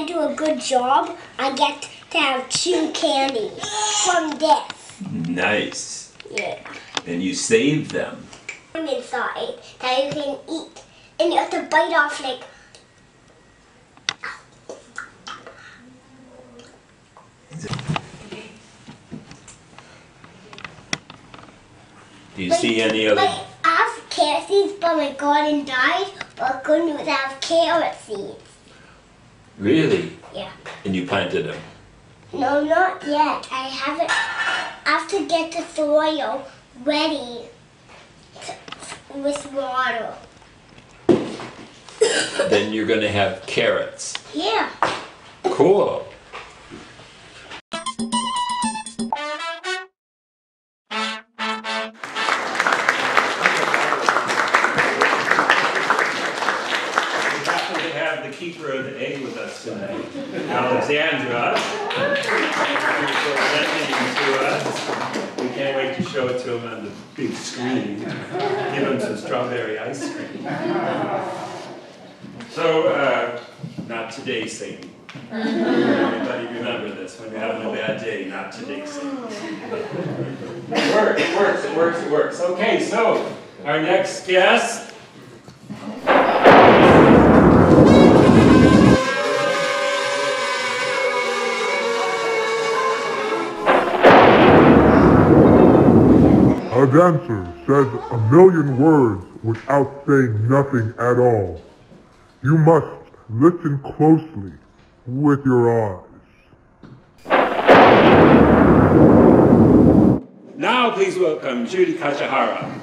do a good job, I get to have 2 candies from this. Nice. Yeah. And you save them. Inside that you can eat. And you have to bite off like. Do you see any other? Like, I have carrot seeds, but my garden died. But good news, I have carrot seeds. Really? Yeah. And you planted them? No, not yet. I haven't. I have to get the soil ready with water. Then you're going to have carrots. Yeah. Cool. Keeper of the egg with us tonight, Alexandra, presenting to us. We can't wait to show it to him on the big screen. Give him some strawberry ice cream. So, not today, Satan. Everybody remember this when you're having a bad day. Not today, Satan. It works. Okay, so our next guest. A dancer says a million words without saying nothing at all. You must listen closely with your eyes. Now please welcome Judy Kajiwara.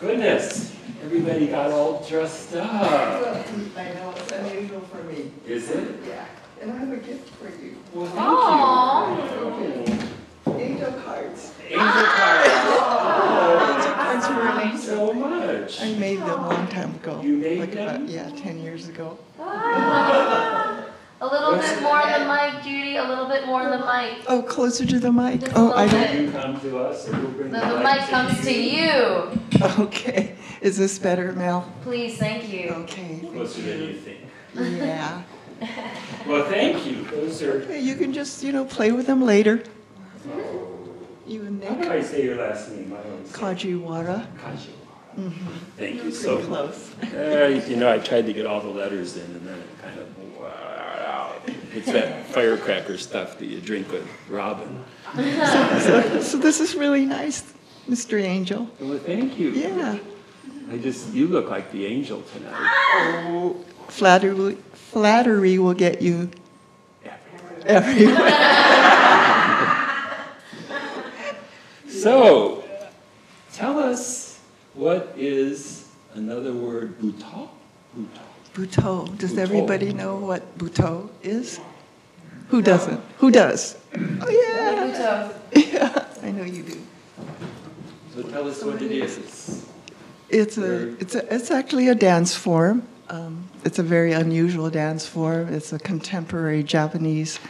Goodness, everybody got all dressed up. I know, it's unusual for me. Is it? Yeah, and I have a gift for you. Well, thank you. Angel cards. Angel cards. Angel cards for an angel. So much. I made them a long time ago. You made them? About, 10 years ago. A little bit more than Mike, Judy. A little bit more than Mike. Oh, closer to the mic. Just Oh, I don't. You come to us, and we'll bring The mic comes to you. Okay. Is this better, Mel? Please, thank you. Okay. Closer than you think. Yeah. Well, thank you. Those are. Okay, you can just, play with them later. You and Nick. How do I say your last name? I always say Kajiwara. Kajiwara. Thank you Pretty so much. close. I tried to get all the letters in, and then it kind of. It's that firecracker stuff that you drink with Robin. So this is really nice, Mr. Angel. Well, thank you. Yeah. You look like the angel tonight. Oh, flattery will get you everywhere. So, tell us, what is another word, buto? Buto. Does everybody know what buto is? Who doesn't? Who does? Oh, yeah. Yeah, I know you do. So tell us what it is. It's actually a dance form. It's a very unusual dance form. It's a contemporary Japanese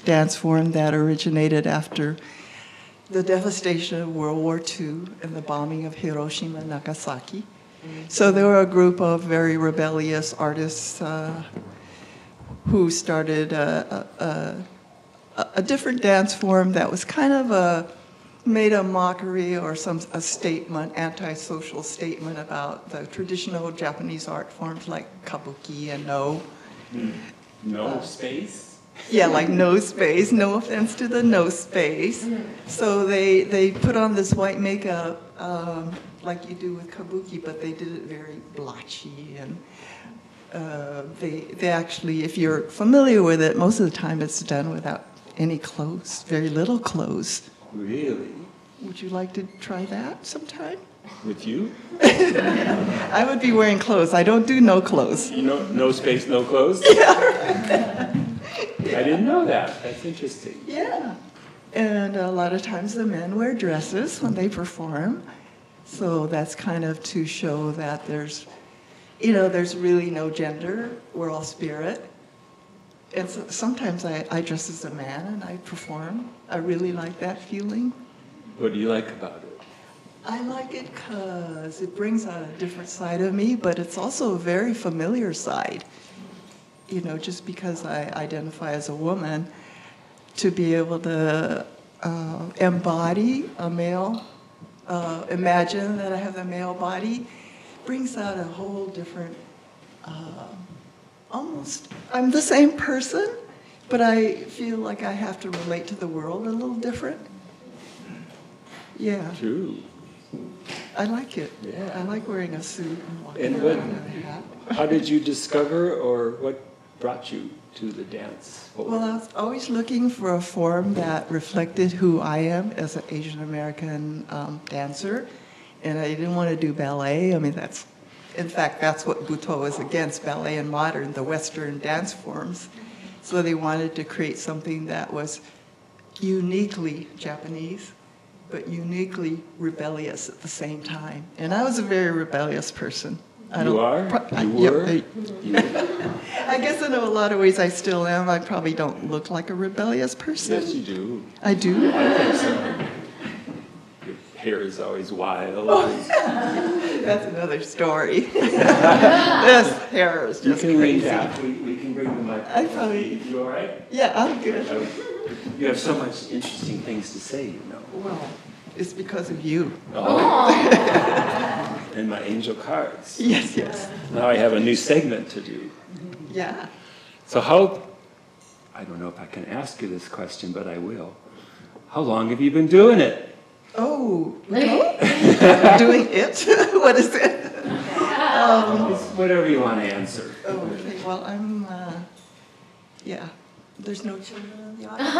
dance form that originated after the devastation of World War II and the bombing of Hiroshima and Nagasaki. So there were a group of very rebellious artists who started a different dance form that was kind of made a mockery or a statement, anti-social statement about the traditional Japanese art forms like kabuki and no. No space? Yeah, like no space. No offense to the no space. So they put on this white makeup like you do with kabuki, but they did it very blotchy, and they actually, if you're familiar with it, most of the time it's done without any clothes, very little clothes. Really? Would you like to try that sometime? With you? I would be wearing clothes. I don't do no clothes. You know, no space, no clothes? Yeah. I didn't know that. That's interesting. Yeah. And a lot of times the men wear dresses when they perform. So that's kind of to show that there's really no gender. We're all spirit. And so sometimes I dress as a man and I perform. I really like that feeling. What do you like about it? I like it because it brings out a different side of me, but it's also a very familiar side. You know, just because I identify as a woman, to be able to embody a male, imagine that I have a male body, brings out a whole different, almost, I'm the same person, but I feel like I have to relate to the world a little different. Yeah. True. I like it. Yeah. I like wearing a suit and walking And around with a hat. how did you discover, or what brought you to the dance? Well, I was always looking for a form that reflected who I am as an Asian American dancer, and I didn't want to do ballet. I mean, in fact, that's what Butoh is against, ballet and modern, the Western dance forms. So they wanted to create something that was uniquely Japanese, but uniquely rebellious at the same time. And I was a very rebellious person. You were? I guess in a lot of ways I still am. I probably don't look like a rebellious person. Yes, you do. I do? I think so. Your hair is always wild. That's another story. This hair is just you can crazy. Read that. We can bring the microphone. You all right? Yeah, I'm good. You have so much interesting things to say, you know. Well, it's because of you. Oh. And my angel cards. Yes, yes. Now I have a new segment to do. Yeah. So I don't know if I can ask you this question, but I will. How long have you been doing it? Oh, no? Doing it? What is it? It's whatever you want to answer. Oh, okay. Well, I'm, yeah. There's no children in the audience.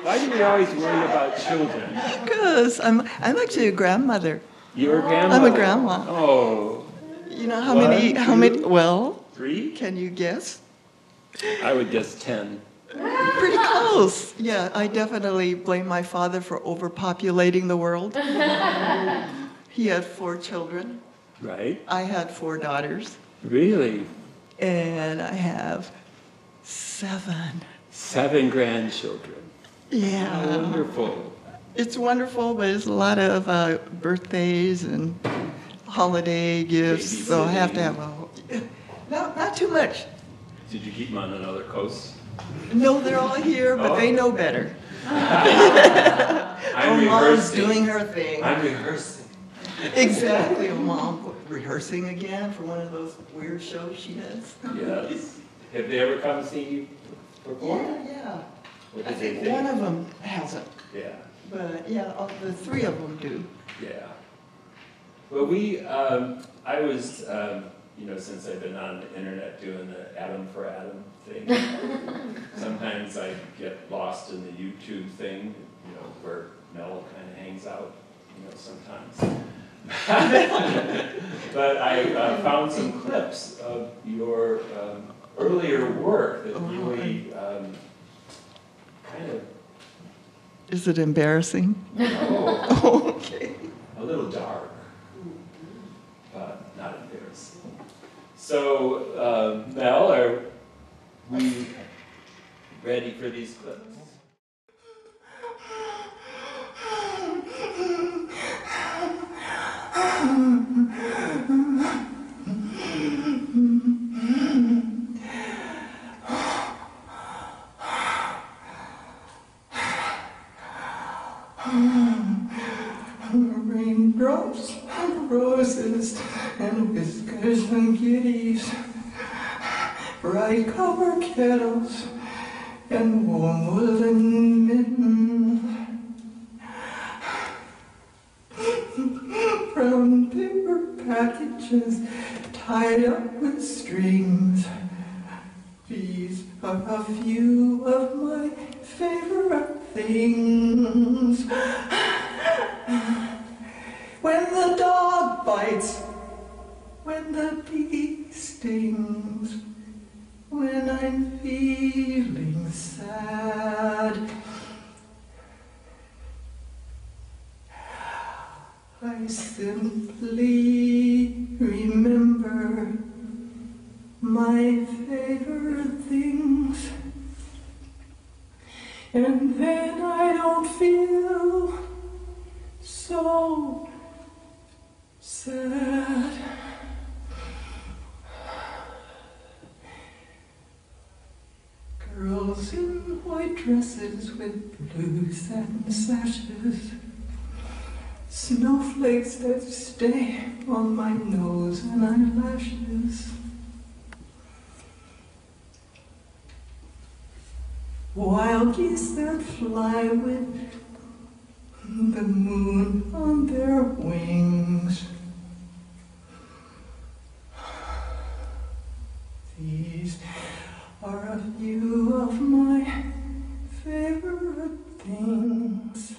Why do we always worry about children? Because I'm actually a grandmother. You're a grandma? I'm a grandma. Oh. You know how many, well, 3? Can you guess? I would guess 10. Pretty close. Yeah, I definitely blame my father for overpopulating the world. He had 4 children. Right. I had 4 daughters. Really? And I have 7. 7 grandchildren. Yeah. How wonderful. It's wonderful, but it's a lot of birthdays and holiday gifts, so I have to have not too much. Did you keep them on another coast? No, they're all here, but they know better. I'm Mom's doing her thing. I'm rehearsing. Exactly, Mom rehearsing again for one of those weird shows she does. Yes. Have they ever come see you perform? Yeah. What I did they think think? one of them hasn't. Yeah. But yeah, the 3 of them do. Yeah. Well, I was, since I've been on the internet doing the Atom for Atom thing, sometimes I get lost in the YouTube thing, where Mel kind of hangs out, sometimes. But I found some clips of your earlier work that really kind of... Is it embarrassing? No. Oh, okay. A little dark, but not embarrassing. So, Mel, are we ready for these clips? Raindrops and roses and whiskers and kitties, bright copper kettles and warm woolen mittens, brown paper packages tied up with strings. These are a few of my favorite things. When the dog bites, when the bee stings, when I'm feeling sad, I simply remember my favorite things, and then I don't feel so sad. Girls in white dresses with blue satin sashes, snowflakes that stay on my nose and eyelashes, wild geese that fly with the moon on their wings. These are a few of my favorite things.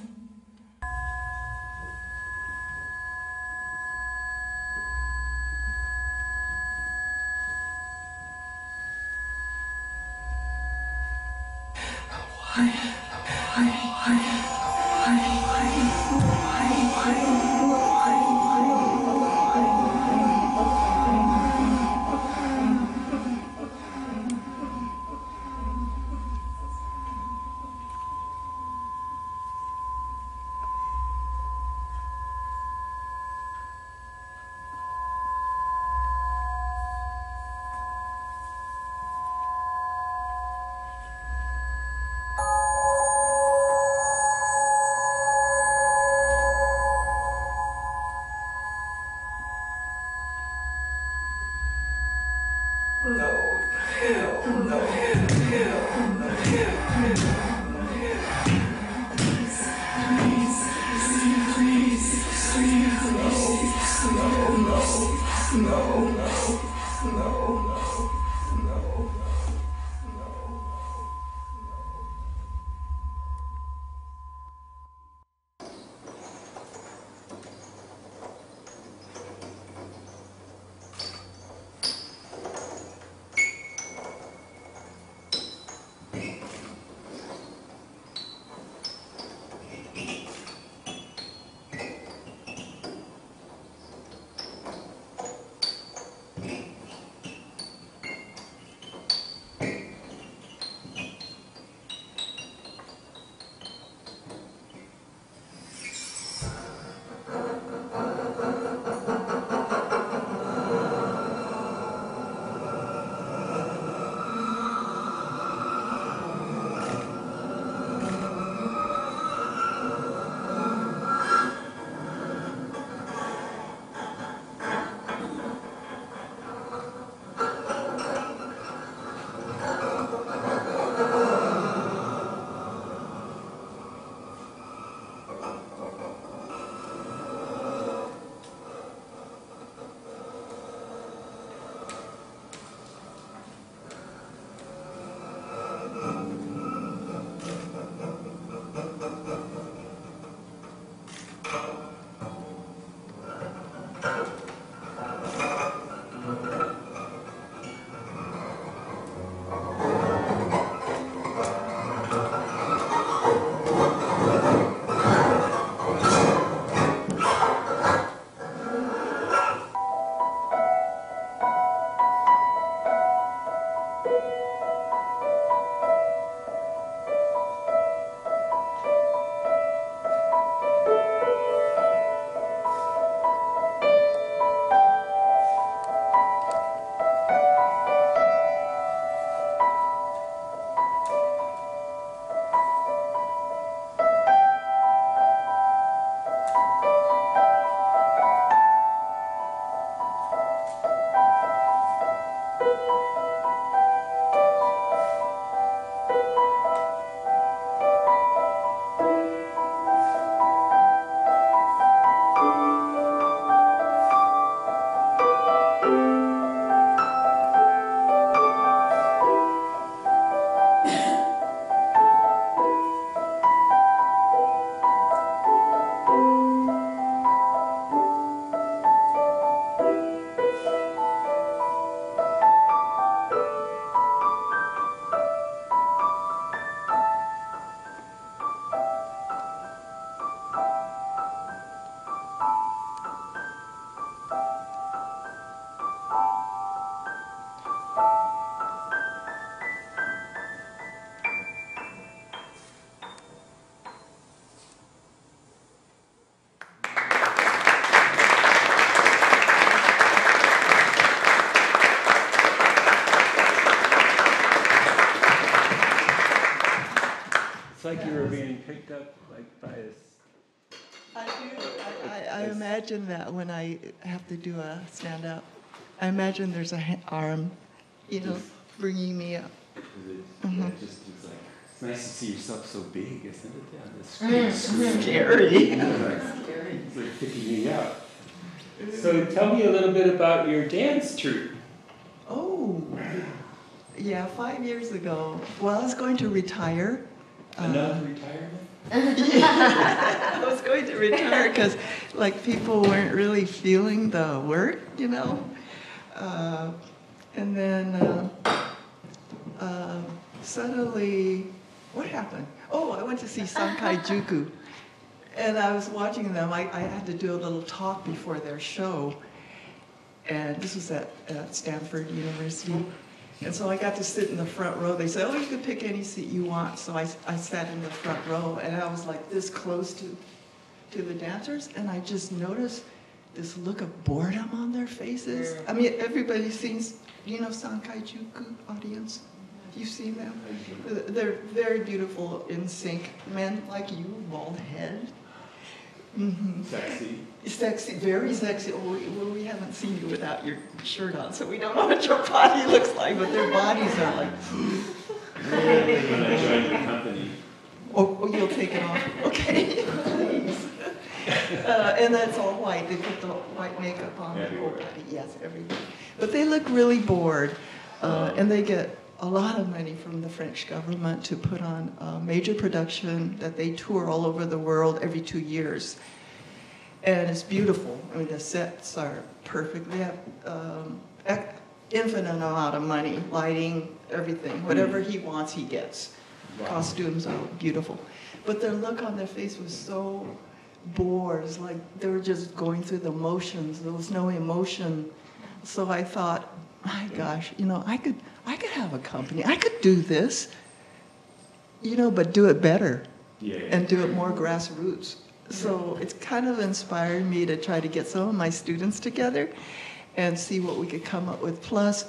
It's like you were being picked up like by a... I do. I imagine that when I have to do a stand-up. I imagine there's a arm, you know, bringing me up. It just looks like, it's nice to see yourself so big, isn't it? Yeah, the screen. Scary. It's like picking me up. So tell me a little bit about your dance troupe. Oh, yeah, 5 years ago. Well, I was going to retire. Another retirement? Yeah, I was going to retire because, like, people weren't really feeling the work, you know. And then suddenly, what happened? Oh, I went to see Sankai-juku. And I was watching them. I had to do a little talk before their show. And this was at Stanford University. And so I got to sit in the front row. They said, oh, you can pick any seat you want. So I sat in the front row, and I was like this close to the dancers. And I just noticed this look of boredom on their faces. I mean, everybody seems, you know, Sankai-juku audience. You've seen them? They're very beautiful, in sync. Men like you, bald head. Mm-hmm. Sexy. Sexy, very sexy. Oh, well, we haven't seen you without your shirt on, so we don't know what your body looks like, but their bodies are like... When I join your company. Oh, you'll take it off? Okay, please. And that's all white. They put the white makeup on their whole body. Yes, everybody. But they look really bored, and they get a lot of money from the French government to put on a major production that they tour all over the world every 2 years. And it's beautiful. I mean, the sets are perfect. They have infinite amount of money, lighting, everything. Whatever he wants, he gets. Wow. Costumes are beautiful. But their look on their face was so bored. It's like they were just going through the motions. There was no emotion. So I thought, my gosh, you know, I could have a company. I could do this, you know, but do it better. Yeah. And do it more grassroots. So it's kind of inspired me to try to get some of my students together and see what we could come up with. Plus,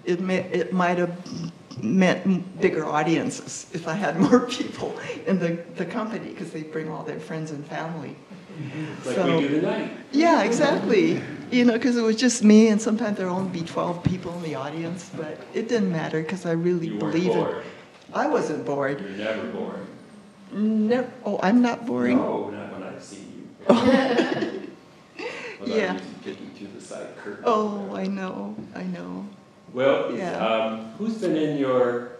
it might have meant bigger audiences if I had more people in the company, because they bring all their friends and family. Like so, we do tonight. Yeah, exactly. You know, because it was just me, and sometimes there will only be 12 people in the audience, but it didn't matter because I really believe it. I wasn't bored. You're never bored. No. Oh, I'm not boring? No, not when I've seen you. Oh. Yeah. Getting to the side curtain. Oh, I know. Well, yeah. Who's been in your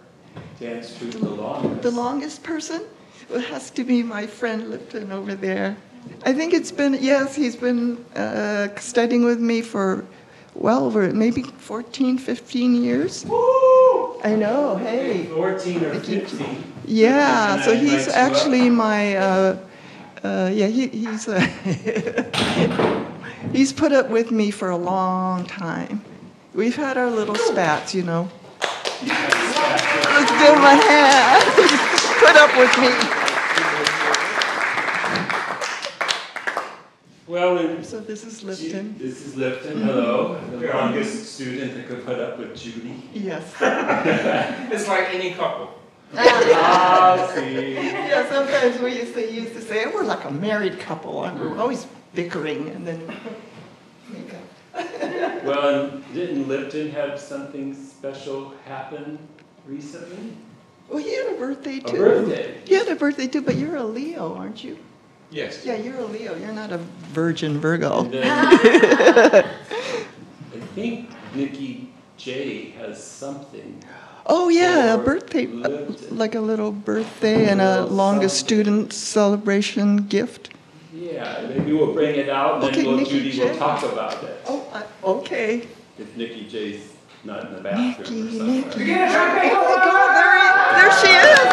dance troupe the longest? The longest person? It has to be my friend Lipton over there. I think it's been, yes, he's been studying with me for well over maybe 14, 15 years. Woo! I know, hey. 14 or 15. Yeah, so he's actually my, he's put up with me for a long time. We've had our little spats, you know. Let's give him a hand. Put up with me. Well, so this is Lipton. This is Lipton. Hello. The longest student that could put up with Judy. Yes. It's like any couple. See. Yeah, sometimes we used to say, we're like a married couple, and we're always bickering, and then make up. Well, didn't Lipton have something special happen recently? Well, he had a birthday too. A birthday? He had a birthday too, but you're a Leo, aren't you? Yes. Yeah, you're a Leo. You're not a Virgin Virgo. I think Nikki J has something. Oh yeah, a birthday, like a little birthday and a longest student celebration gift. Yeah, maybe we'll bring it out and then Judy will talk about it. Oh, okay. If Nikki J's not in the bathroom. Nikki. Oh my God, there she is.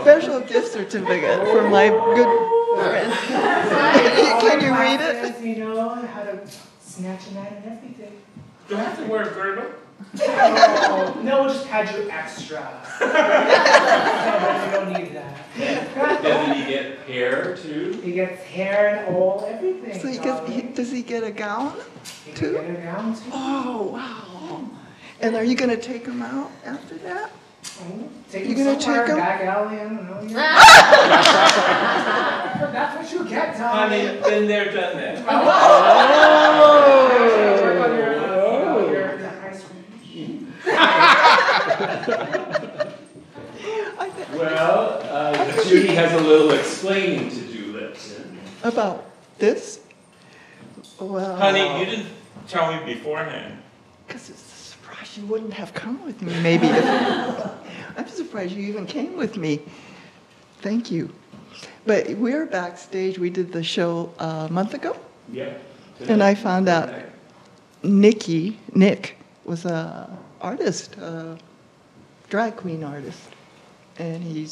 Special gift certificate for my good friend. Can you read it? You know how to snatch a night and everything. Do I have to wear a girdle? Oh, no, we'll just pad you extra. You don't need that. Doesn't he get hair too? He gets hair and all, everything. So does he get a gown too? He can get a gown too. Oh, wow. And are you going to take him out after that? Take You him gonna somewhere, take him? back alley, I don't know. That's what you get, Honey, Tommy. been there, done that. Well, Judy has a little explaining to do, Lipton. About this? Well, Honey, you didn't tell me beforehand. Because it's a surprise you wouldn't have come with me, maybe. I'm surprised you even came with me. Thank you. But we're backstage. We did the show a month ago. Yeah. And I found out Nick was a artist, a drag queen artist. And he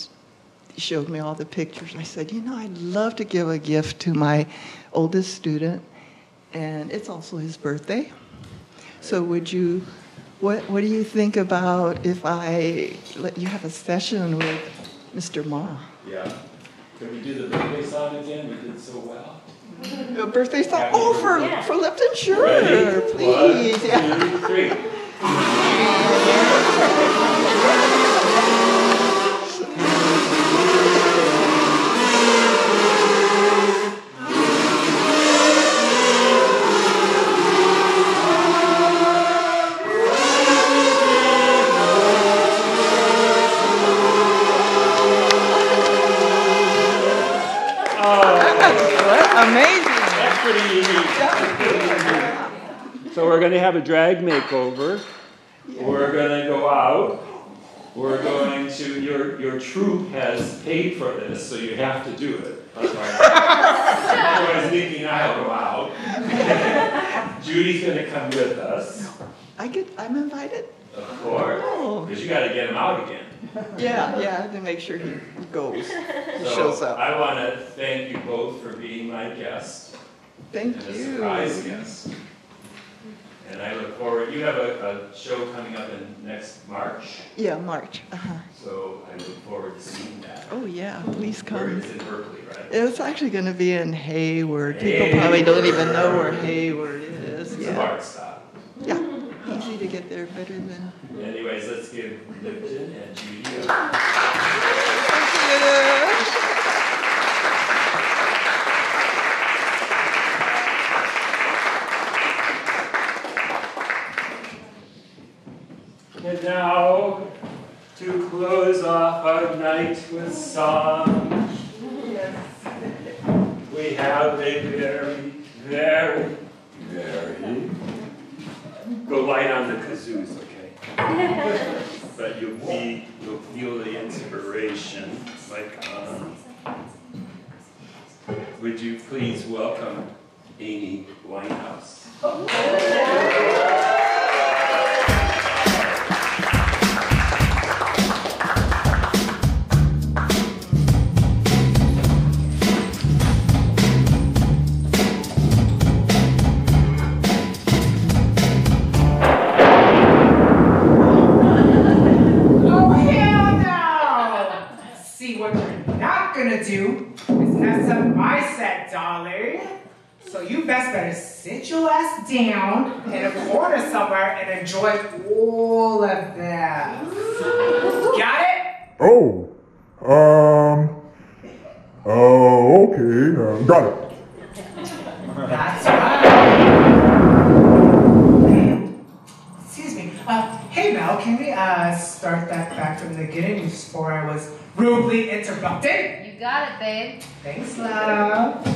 showed me all the pictures. And I said, you know, I'd love to give a gift to my oldest student. And it's also his birthday. So would you, what do you think about if I let you have a session with Mr. Ma? Yeah. Can we do the birthday song again? We did so well. A birthday song? For Lipton? Sure. Ready? Please. 1, 2, 3. Amazing. That's pretty unique. So we're going to have a drag makeover. We're going to go out. We're going to, your troupe has paid for this, so you have to do it. Otherwise Nikki and I will go out. Judy's going to come with us. I'm invited? Of course. Because you got to get him out again. Yeah, to make sure he goes. He So shows up. I want to thank you both for being my guest. Thank and you. A surprise guest. And I look forward. You have a show coming up in next March. Yeah, March. So I look forward to seeing that. Oh yeah, please come. Where is it in Berkeley, right? It's actually going to be in Hayward. People probably don't even know where Hayward is. It's a hard stop. Yeah, easy to get there, better than. Anyways, let's give Lipton and Judy a... And now, to close off our night with song, we have a very, very, very... Go light on the kazoos, okay? But you'll feel the inspiration. Like, would you please welcome Amy Winehouse? Do is mess up my set, darling. So you best better sit your ass down in a corner somewhere and enjoy all of that. Got it? Okay, got it. That's right. Excuse me. Hey Mel, can we start that back from the beginning before I was rudely interrupted? You got it, babe. Thanks, love.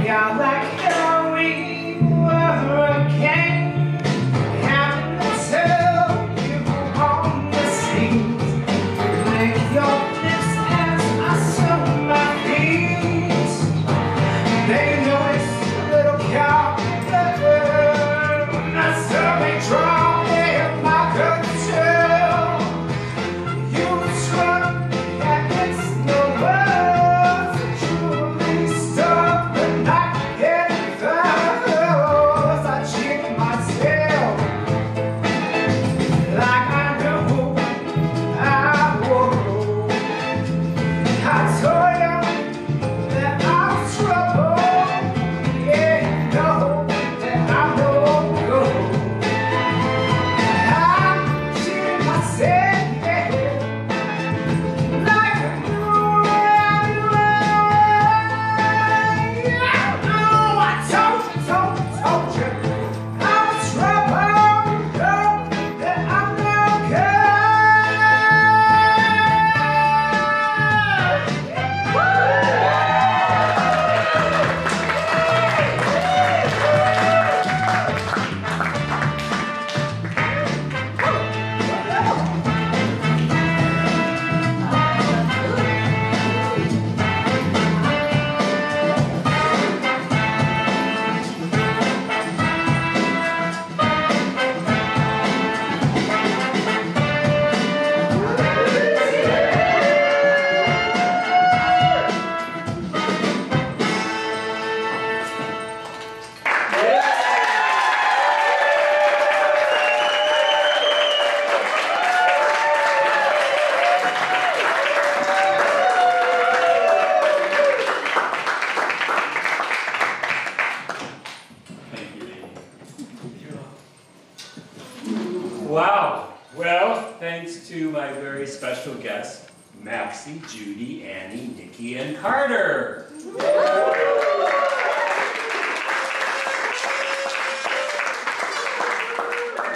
Yeah, like how we were again. Having to tell you on the scenes. Lick your lips as I sew my feet. They know it's a little coward. That's the big drop in my cocktail. You try that it's no words that truly stop the night getting close. I check myself like I know I would. I told you that I'm trouble. Yeah, you know that I'm no good. I check myself, yeah, like I knew I know. I told you I'm trouble. You know that I'm no Wow. Well, thanks to my very special guests, Maxie, Judy, Annie, Nikki, and Carter.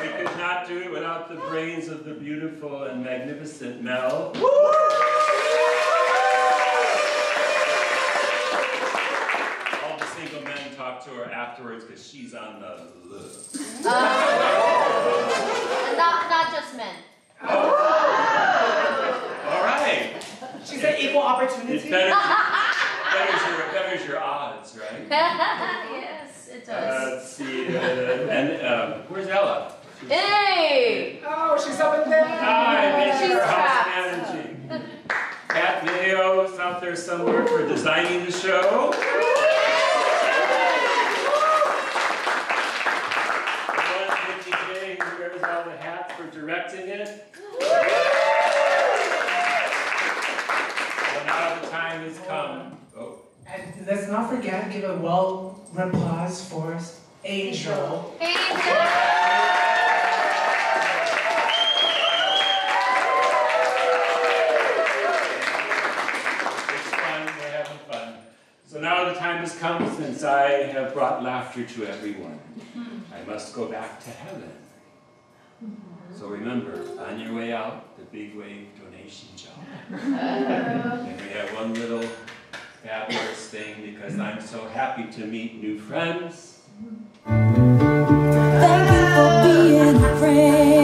We could not do it without the brains of the beautiful and magnificent Mel. All the single men talk to her afterwards because she's on the look. Not just men. All right. She's an equal opportunity. It betters your odds, right? Yes, it does. Let's see. Where's Ella? Hey! Oh, she's up in there. Hi, She's her house trapped. managing. Kat Mayo's out there somewhere for designing the show. TTGG, who wears all the hats for directing it. So now the time has come. Oh. And let's not forget, give a well applause for Angel. So now the time has come, since I have brought laughter to everyone. I must go back to heaven. So remember, on your way out, the big wave donation jar. And we have one little fabulous thing, because I'm so happy to meet new friends. Thank you for being a friend.